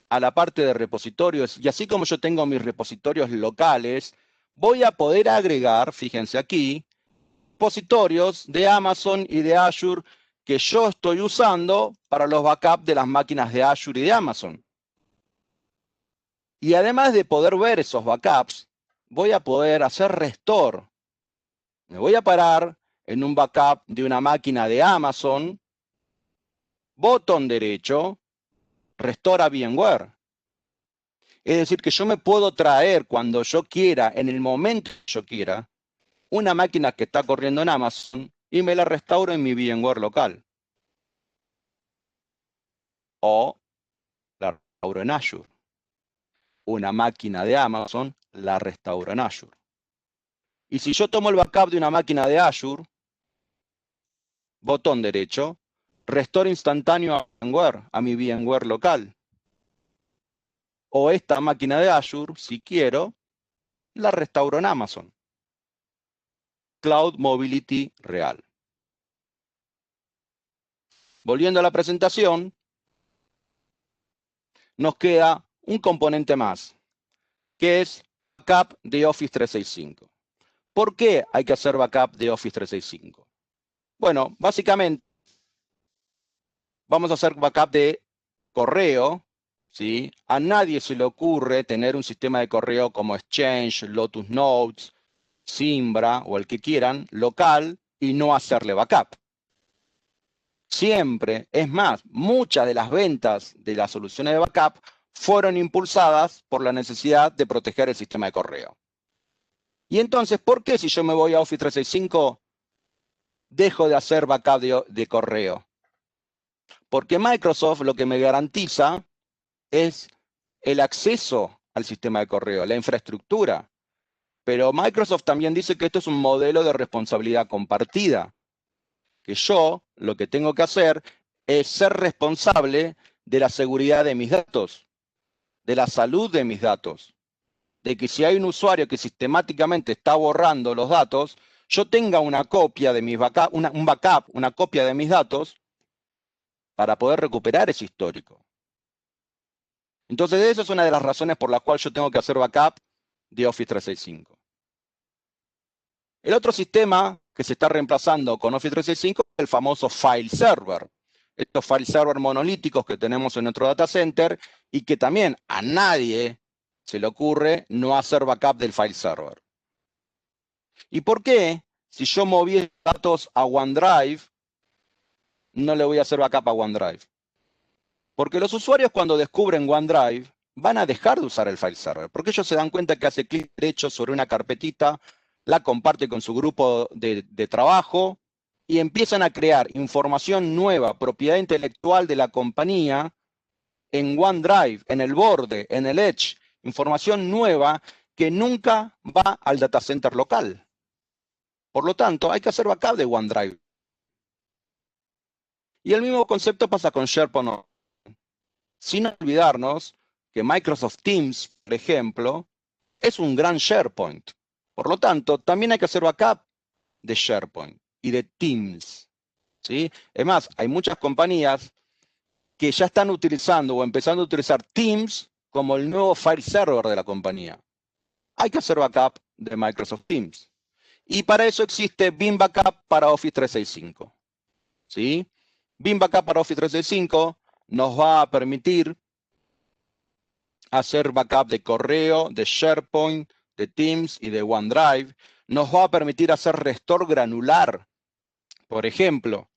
a la parte de repositorios y así como yo tengo mis repositorios locales, voy a poder agregar, fíjense aquí, repositorios de Amazon y de Azure que yo estoy usando para los backups de las máquinas de Azure y de Amazon. Y además de poder ver esos backups, voy a poder hacer restore. Me voy a parar en un backup de una máquina de Amazon, botón derecho, restore a VMware. Es decir, que yo me puedo traer cuando yo quiera, en el momento que yo quiera, una máquina que está corriendo en Amazon y me la restauro en mi VMware local. O la restauro en Azure. Una máquina de Amazon la restauro en Azure. Y si yo tomo el backup de una máquina de Azure, botón derecho, restore instantáneo a VMware, a mi VMware local. O esta máquina de Azure, si quiero, la restauro en Amazon. Cloud Mobility real. Volviendo a la presentación, nos queda un componente más, que es backup de Office 365. ¿Por qué hay que hacer backup de Office 365? Bueno, básicamente vamos a hacer backup de correo, ¿sí? A nadie se le ocurre tener un sistema de correo como Exchange, Lotus Notes, Zimbra o el que quieran, local, y no hacerle backup. Siempre, es más, muchas de las ventas de las soluciones de backup fueron impulsadas por la necesidad de proteger el sistema de correo. Y entonces, ¿por qué si yo me voy a Office 365 dejo de hacer backup de correo? Porque Microsoft lo que me garantiza es el acceso al sistema de correo, la infraestructura. Pero Microsoft también dice que esto es un modelo de responsabilidad compartida. Que yo lo que tengo que hacer es ser responsable de la seguridad de mis datos, de la salud de mis datos, de que si hay un usuario que sistemáticamente está borrando los datos, yo tenga una copia de mis backup, un backup, una copia de mis datos para poder recuperar ese histórico. Entonces, esa es una de las razones por las cuales yo tengo que hacer backup de Office 365. El otro sistema que se está reemplazando con Office 365 es el famoso file server. Estos file server monolíticos que tenemos en nuestro data center y que también a nadie se le ocurre no hacer backup del file server. ¿Y por qué? Si yo moví datos a OneDrive, no le voy a hacer backup a OneDrive. Porque los usuarios cuando descubren OneDrive van a dejar de usar el file server, porque ellos se dan cuenta que hace clic derecho sobre una carpetita, la comparte con su grupo de trabajo y empiezan a crear información nueva, propiedad intelectual de la compañía en OneDrive, en el borde, en el Edge, información nueva que nunca va al data center local. Por lo tanto, hay que hacer backup de OneDrive. Y el mismo concepto pasa con SharePoint. Sin olvidarnos que Microsoft Teams, por ejemplo, es un gran SharePoint. Por lo tanto, también hay que hacer backup de SharePoint y de Teams, ¿sí? Es más, hay muchas compañías que ya están utilizando o empezando a utilizar Teams como el nuevo file server de la compañía. Hay que hacer backup de Microsoft Teams. Y para eso existe Veeam Backup para Office 365. ¿Sí? Veeam Backup para Office 365 nos va a permitir hacer backup de correo, de SharePoint, de Teams y de OneDrive. Nos va a permitir hacer restore granular. Por ejemplo,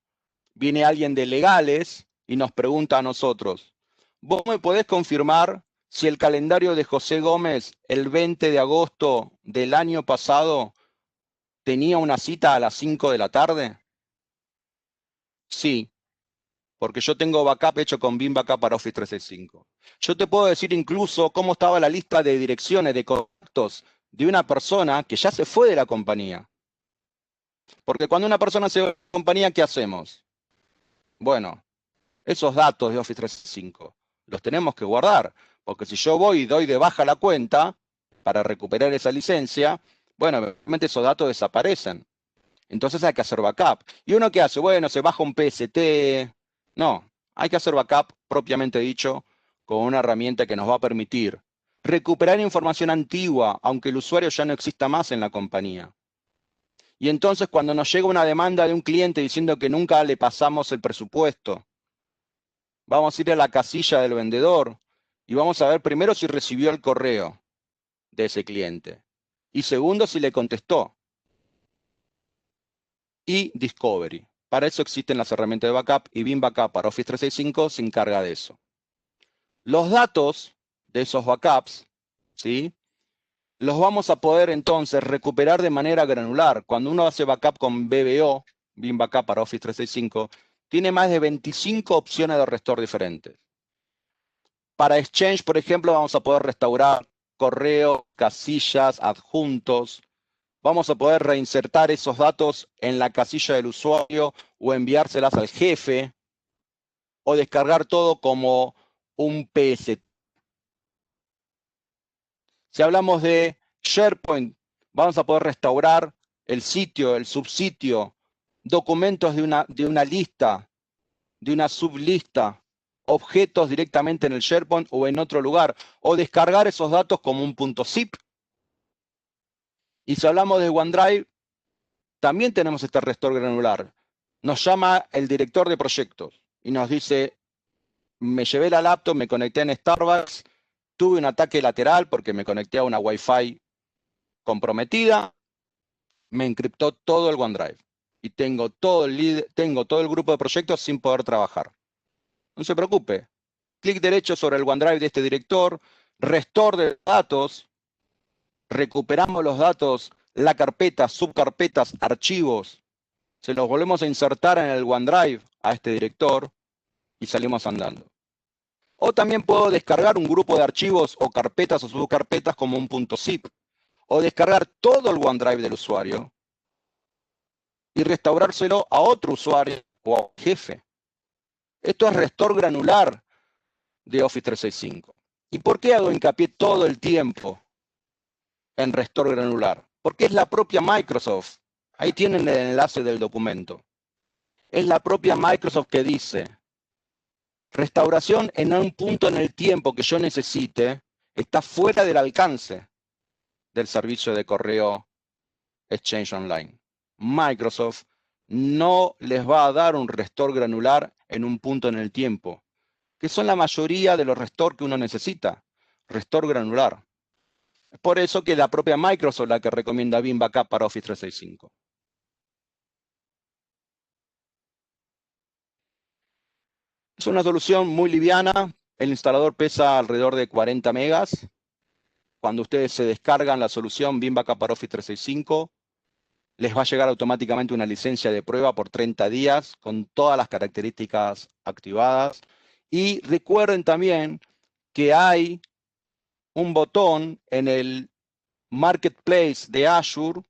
viene alguien de legales y nos pregunta a nosotros, ¿vos me podés confirmar si el calendario de José Gómez el 20 de agosto del año pasado tenía una cita a las 5 de la tarde? Sí, porque yo tengo backup hecho con Veeam Backup para Office 365. Yo te puedo decir incluso cómo estaba la lista de direcciones, de contactos de una persona que ya se fue de la compañía. Porque cuando una persona se va de la compañía, ¿qué hacemos? Bueno, esos datos de Office 365 los tenemos que guardar, porque si yo voy y doy de baja la cuenta para recuperar esa licencia, bueno, obviamente esos datos desaparecen. Entonces hay que hacer backup. ¿Y uno qué hace? Bueno, se baja un PST. No, hay que hacer backup propiamente dicho con una herramienta que nos va a permitir recuperar información antigua, aunque el usuario ya no exista más en la compañía. Y entonces cuando nos llega una demanda de un cliente diciendo que nunca le pasamos el presupuesto, vamos a ir a la casilla del vendedor y vamos a ver primero si recibió el correo de ese cliente. Y segundo, si le contestó. Y Discovery. Para eso existen las herramientas de backup y Veeam Backup para Office 365 se encarga de eso. Los datos de esos backups, ¿sí? Los vamos a poder entonces recuperar de manera granular. Cuando uno hace backup con VBO, Veeam Backup para Office 365, tiene más de 25 opciones de restore diferentes. Para Exchange, por ejemplo, vamos a poder restaurar correo, casillas, adjuntos. Vamos a poder reinsertar esos datos en la casilla del usuario o enviárselas al jefe o descargar todo como un PST. Si hablamos de SharePoint, vamos a poder restaurar el sitio, el subsitio, documentos de una lista, de una sublista, objetos directamente en el SharePoint o en otro lugar, o descargar esos datos como un .zip. Y si hablamos de OneDrive, también tenemos este restore granular. Nos llama el director de proyectos y nos dice, me llevé la laptop, me conecté en Starbucks, tuve un ataque lateral porque me conecté a una Wi-Fi comprometida, me encriptó todo el OneDrive y tengo todo el grupo de proyectos sin poder trabajar. No se preocupe, clic derecho sobre el OneDrive de este director, restore de datos, recuperamos los datos, la carpeta, subcarpetas, archivos, se los volvemos a insertar en el OneDrive a este director y salimos andando. O también puedo descargar un grupo de archivos o carpetas o subcarpetas como un .zip. O descargar todo el OneDrive del usuario y restaurárselo a otro usuario o a un jefe. Esto es restore granular de Office 365. ¿Y por qué hago hincapié todo el tiempo en restore granular? Porque es la propia Microsoft. Ahí tienen el enlace del documento. Es la propia Microsoft que dice, restauración en un punto en el tiempo que yo necesite está fuera del alcance del servicio de correo Exchange Online. Microsoft no les va a dar un restore granular en un punto en el tiempo, que son la mayoría de los restore que uno necesita. Restore granular. Es por eso que la propia Microsoft la que recomienda Veeam Backup para Office 365. Es una solución muy liviana. El instalador pesa alrededor de 40 megas. Cuando ustedes se descargan la solución Veeam Backup para Office 365, les va a llegar automáticamente una licencia de prueba por 30 días con todas las características activadas. Y recuerden también que hay un botón en el Marketplace de Azure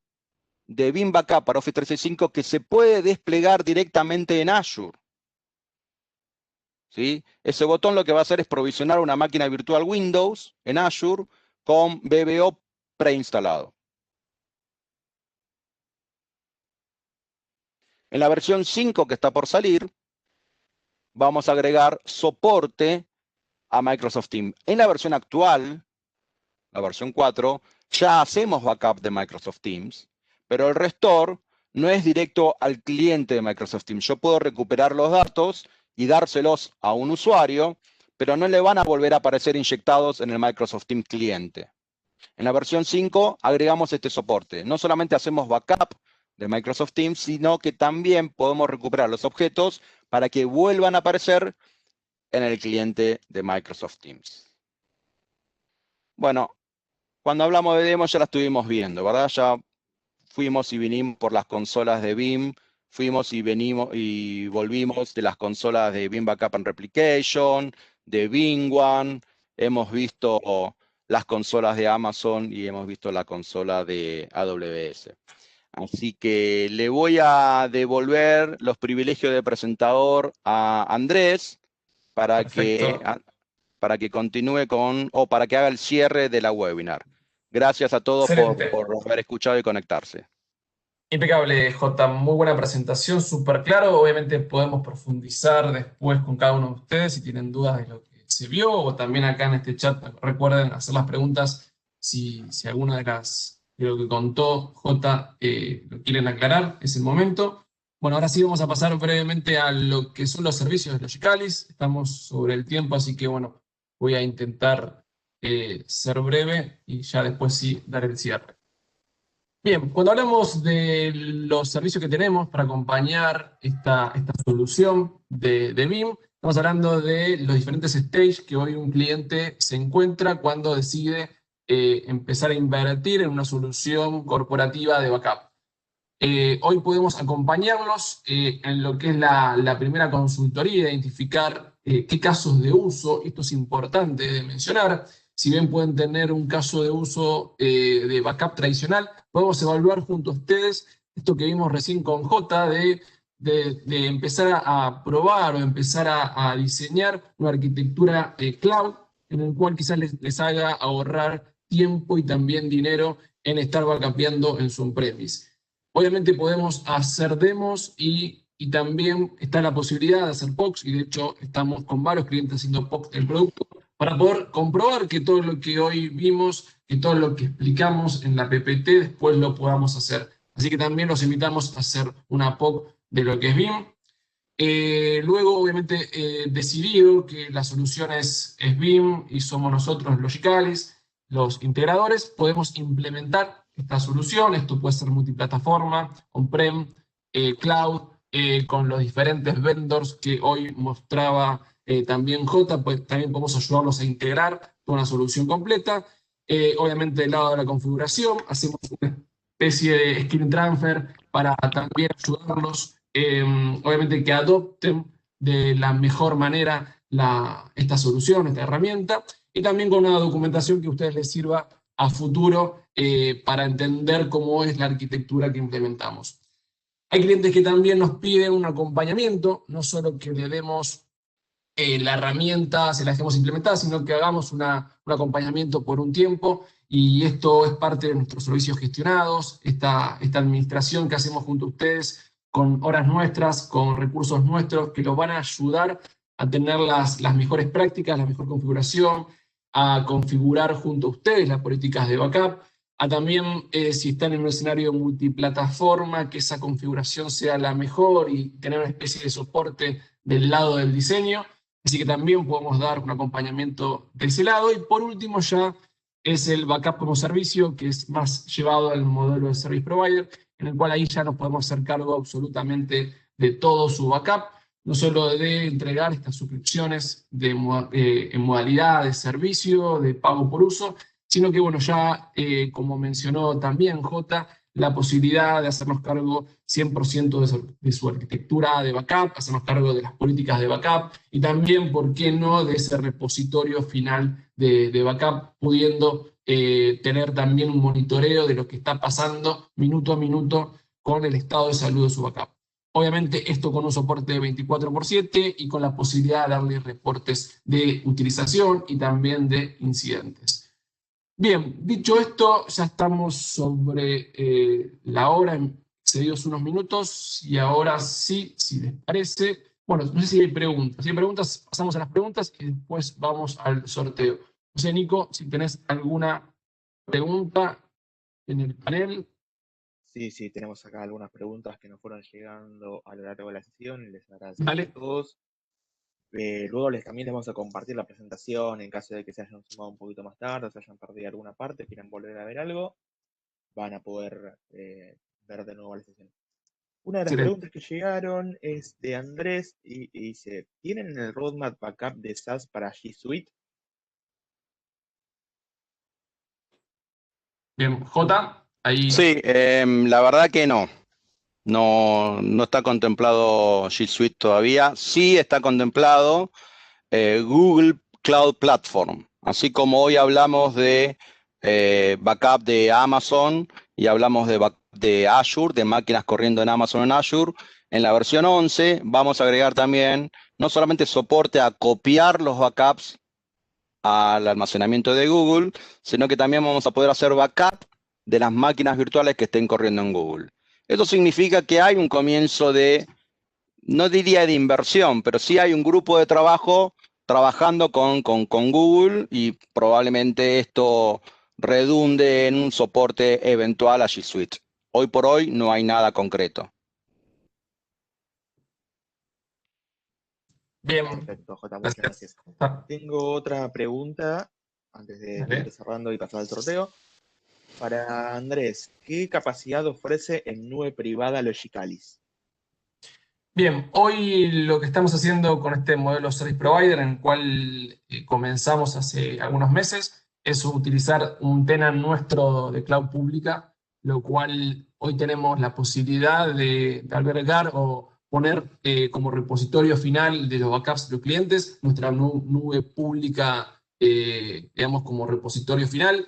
de Veeam Backup para Office 365 que se puede desplegar directamente en Azure. ¿Sí? Ese botón lo que va a hacer es provisionar una máquina virtual Windows en Azure con VBO preinstalado. En la versión 5 que está por salir, vamos a agregar soporte a Microsoft Teams. En la versión actual, la versión 4, ya hacemos backup de Microsoft Teams, pero el restore no es directo al cliente de Microsoft Teams. Yo puedo recuperar los datos y dárselos a un usuario, pero no le van a volver a aparecer inyectados en el Microsoft Teams cliente. En la versión 5 agregamos este soporte. No solamente hacemos backup de Microsoft Teams, sino que también podemos recuperar los objetos para que vuelvan a aparecer en el cliente de Microsoft Teams. Bueno, cuando hablamos de demos ya la estuvimos viendo, ¿verdad? Ya fuimos y vinimos por las consolas de Veeam, fuimos y venimos y volvimos de las consolas de Veeam Backup and Replication, de VMware, hemos visto las consolas de Amazon y hemos visto la consola de AWS. Así que le voy a devolver los privilegios de presentador a Andrés para que continúe para que haga el cierre de la webinar. Gracias a todos Excelente. por haber escuchado y conectarse. Impecable, Jota. Muy buena presentación, súper claro. Obviamente podemos profundizar después con cada uno de ustedes si tienen dudas de lo que se vio o también acá en este chat. Recuerden hacer las preguntas si alguna de lo que contó Jota lo quieren aclarar, es el momento. Bueno, ahora sí vamos a pasar brevemente a lo que son los servicios de Logicalis. Estamos sobre el tiempo, así que bueno, voy a intentar ser breve y ya después sí dar el cierre. Bien, cuando hablamos de los servicios que tenemos para acompañar esta solución de Veeam, estamos hablando de los diferentes stages que hoy un cliente se encuentra cuando decide empezar a invertir en una solución corporativa de backup. Hoy podemos acompañarlos en lo que es la primera consultoría, identificar qué casos de uso, esto es importante de mencionar. Si bien pueden tener un caso de uso de backup tradicional, podemos evaluar junto a ustedes esto que vimos recién con J, de empezar a probar o empezar a diseñar una arquitectura cloud en el cual quizás les haga ahorrar tiempo y también dinero en estar backupeando en su on-premise. Obviamente podemos hacer demos y también está la posibilidad de hacer POCs, y de hecho estamos con varios clientes haciendo POCs del producto, para poder comprobar que todo lo que hoy vimos, que todo lo que explicamos en la PPT, después lo podamos hacer. Así que también los invitamos a hacer una POC de lo que es Veeam. Luego, obviamente, decidido que la solución es Veeam y somos nosotros Logicalis, los integradores, podemos implementar esta solución. Esto puede ser multiplataforma, on-prem, cloud, con los diferentes vendors que hoy mostraba también J, pues también podemos ayudarlos a integrar una solución completa. Obviamente, del lado de la configuración, hacemos una especie de skill transfer para también ayudarlos, obviamente, que adopten de la mejor manera esta solución, esta herramienta, y también con una documentación que a ustedes les sirva a futuro para entender cómo es la arquitectura que implementamos. Hay clientes que también nos piden un acompañamiento, no solo que le demos la herramienta, se la dejemos implementada, sino que hagamos un acompañamiento por un tiempo, y esto es parte de nuestros servicios gestionados, esta administración que hacemos junto a ustedes, con horas nuestras, con recursos nuestros, que los van a ayudar a tener las mejores prácticas, la mejor configuración, a configurar junto a ustedes las políticas de backup, a también, si están en un escenario multiplataforma, que esa configuración sea la mejor y tener una especie de soporte del lado del diseño. Así que también podemos dar un acompañamiento de ese lado. Y por último ya es el backup como servicio, que es más llevado al modelo de service provider, en el cual ahí ya nos podemos hacer cargo absolutamente de todo su backup, no solo de entregar estas suscripciones en modalidad de servicio, de pago por uso, sino que, bueno, ya como mencionó también J, la posibilidad de hacernos cargo 100% de su arquitectura de backup, hacernos cargo de las políticas de backup y también, ¿por qué no?, de ese repositorio final de backup, pudiendo tener también un monitoreo de lo que está pasando minuto a minuto con el estado de salud de su backup. Obviamente esto con un soporte de 24/7 y con la posibilidad de darle reportes de utilización y también de incidentes. Bien, dicho esto, ya estamos sobre la hora, excedidos unos minutos, y ahora sí, si les parece, bueno, no sé si hay preguntas. Si hay preguntas, pasamos a las preguntas y después vamos al sorteo. No sé, Nico, si tenés alguna pregunta en el panel. Sí, tenemos acá algunas preguntas que nos fueron llegando a lo largo de la sesión y les agradecemos Vale. a todos. Luego también les vamos a compartir la presentación en caso de que se hayan sumado un poquito más tarde, se hayan perdido alguna parte, quieran volver a ver algo, van a poder ver de nuevo la sesión. Una de las Excelente. preguntas que llegaron es de Andrés y dice, ¿tienen el roadmap backup de SaaS para G Suite? Sí, Bien, J, ahí. la verdad que no. No está contemplado G Suite todavía. Sí está contemplado Google Cloud Platform. Así como hoy hablamos de backup de Amazon y hablamos de Azure, de máquinas corriendo en Amazon en Azure, en la versión 11 vamos a agregar también no solamente soporte a copiar los backups al almacenamiento de Google, sino que también vamos a poder hacer backup de las máquinas virtuales que estén corriendo en Google. Eso significa que hay un comienzo de, no diría de inversión, pero sí hay un grupo de trabajo trabajando con Google y probablemente esto redunde en un soporte eventual a G Suite. Hoy por hoy no hay nada concreto. Bien, Perfecto, J, muchas gracias. Tengo otra pregunta antes de ir cerrando y pasar al sorteo. Para Andrés, ¿qué capacidad ofrece en nube privada Logicalis? Bien, hoy lo que estamos haciendo con este modelo Service Provider, en el cual comenzamos hace algunos meses, es utilizar un tenant nuestro de cloud pública, lo cual hoy tenemos la posibilidad de albergar o poner como repositorio final de los backups de los clientes, nuestra nube pública, digamos, como repositorio final.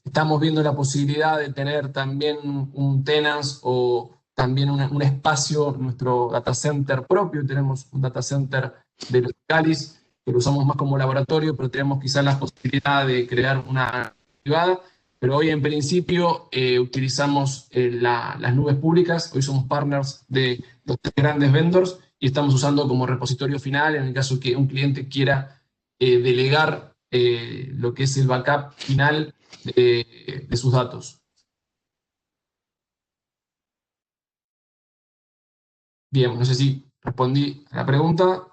Estamos viendo la posibilidad de tener también un tenant o también un espacio, nuestro data center propio. Tenemos un data center de Logicalis, que lo usamos más como laboratorio, pero tenemos quizás la posibilidad de crear una privada. Pero hoy en principio utilizamos las nubes públicas. Hoy somos partners de los tres grandes vendors y estamos usando como repositorio final en el caso que un cliente quiera delegar lo que es el backup final de sus datos. Bien, no sé si respondí a la pregunta.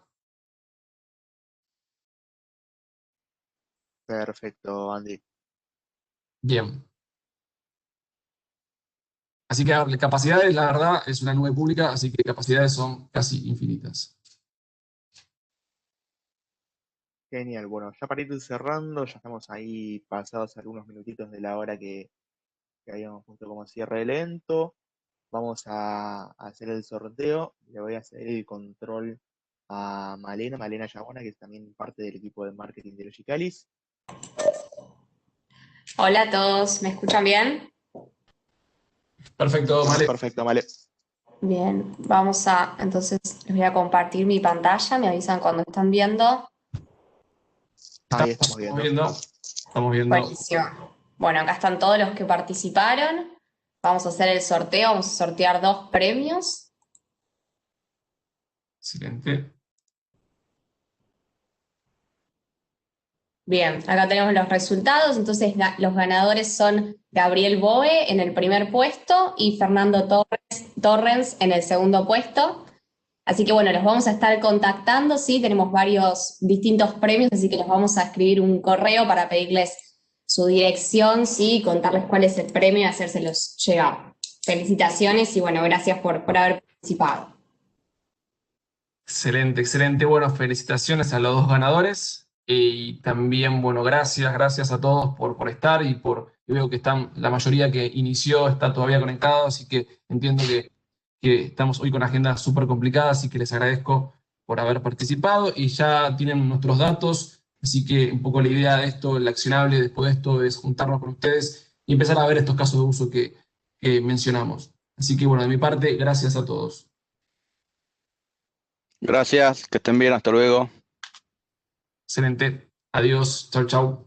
Perfecto, Andy. Bien. Así que, a ver, capacidades, la verdad, es una nube pública, así que capacidades son casi infinitas. Genial, bueno, ya para ir cerrando, ya estamos ahí pasados algunos minutitos de la hora que habíamos puesto como cierre lento. Vamos a hacer el sorteo. Le voy a hacer el control a Malena Yabona, que es también parte del equipo de marketing de Logicalis. Hola a todos, ¿me escuchan bien? Perfecto, Male. Perfecto, Male. Bien, entonces les voy a compartir mi pantalla, me avisan cuando están viendo. Ahí estamos viendo. Estamos viendo. Buenísimo. Bueno, acá están todos los que participaron. Vamos a hacer el sorteo, vamos a sortear 2 premios. Excelente. Bien, acá tenemos los resultados. Entonces, los ganadores son Gabriel Boe en el primer puesto y Fernando Torrens en el segundo puesto. Así que bueno, los vamos a estar contactando, ¿sí? Tenemos varios distintos premios, así que les vamos a escribir un correo para pedirles su dirección, ¿sí? Contarles cuál es el premio y hacérselos llegar. Felicitaciones y bueno, gracias por haber participado. Excelente, excelente. Bueno, felicitaciones a los 2 ganadores. Y también, bueno, gracias a todos por estar y por y veo que están, la mayoría que inició está todavía conectado, así que entiendo que estamos hoy con agendas súper complicadas, así que les agradezco por haber participado y ya tienen nuestros datos, así que un poco la idea de esto, el accionable después de esto es juntarnos con ustedes y empezar a ver estos casos de uso que mencionamos. Así que bueno, de mi parte, gracias a todos. Gracias, que estén bien, hasta luego. Excelente. Adiós. Chau, chau.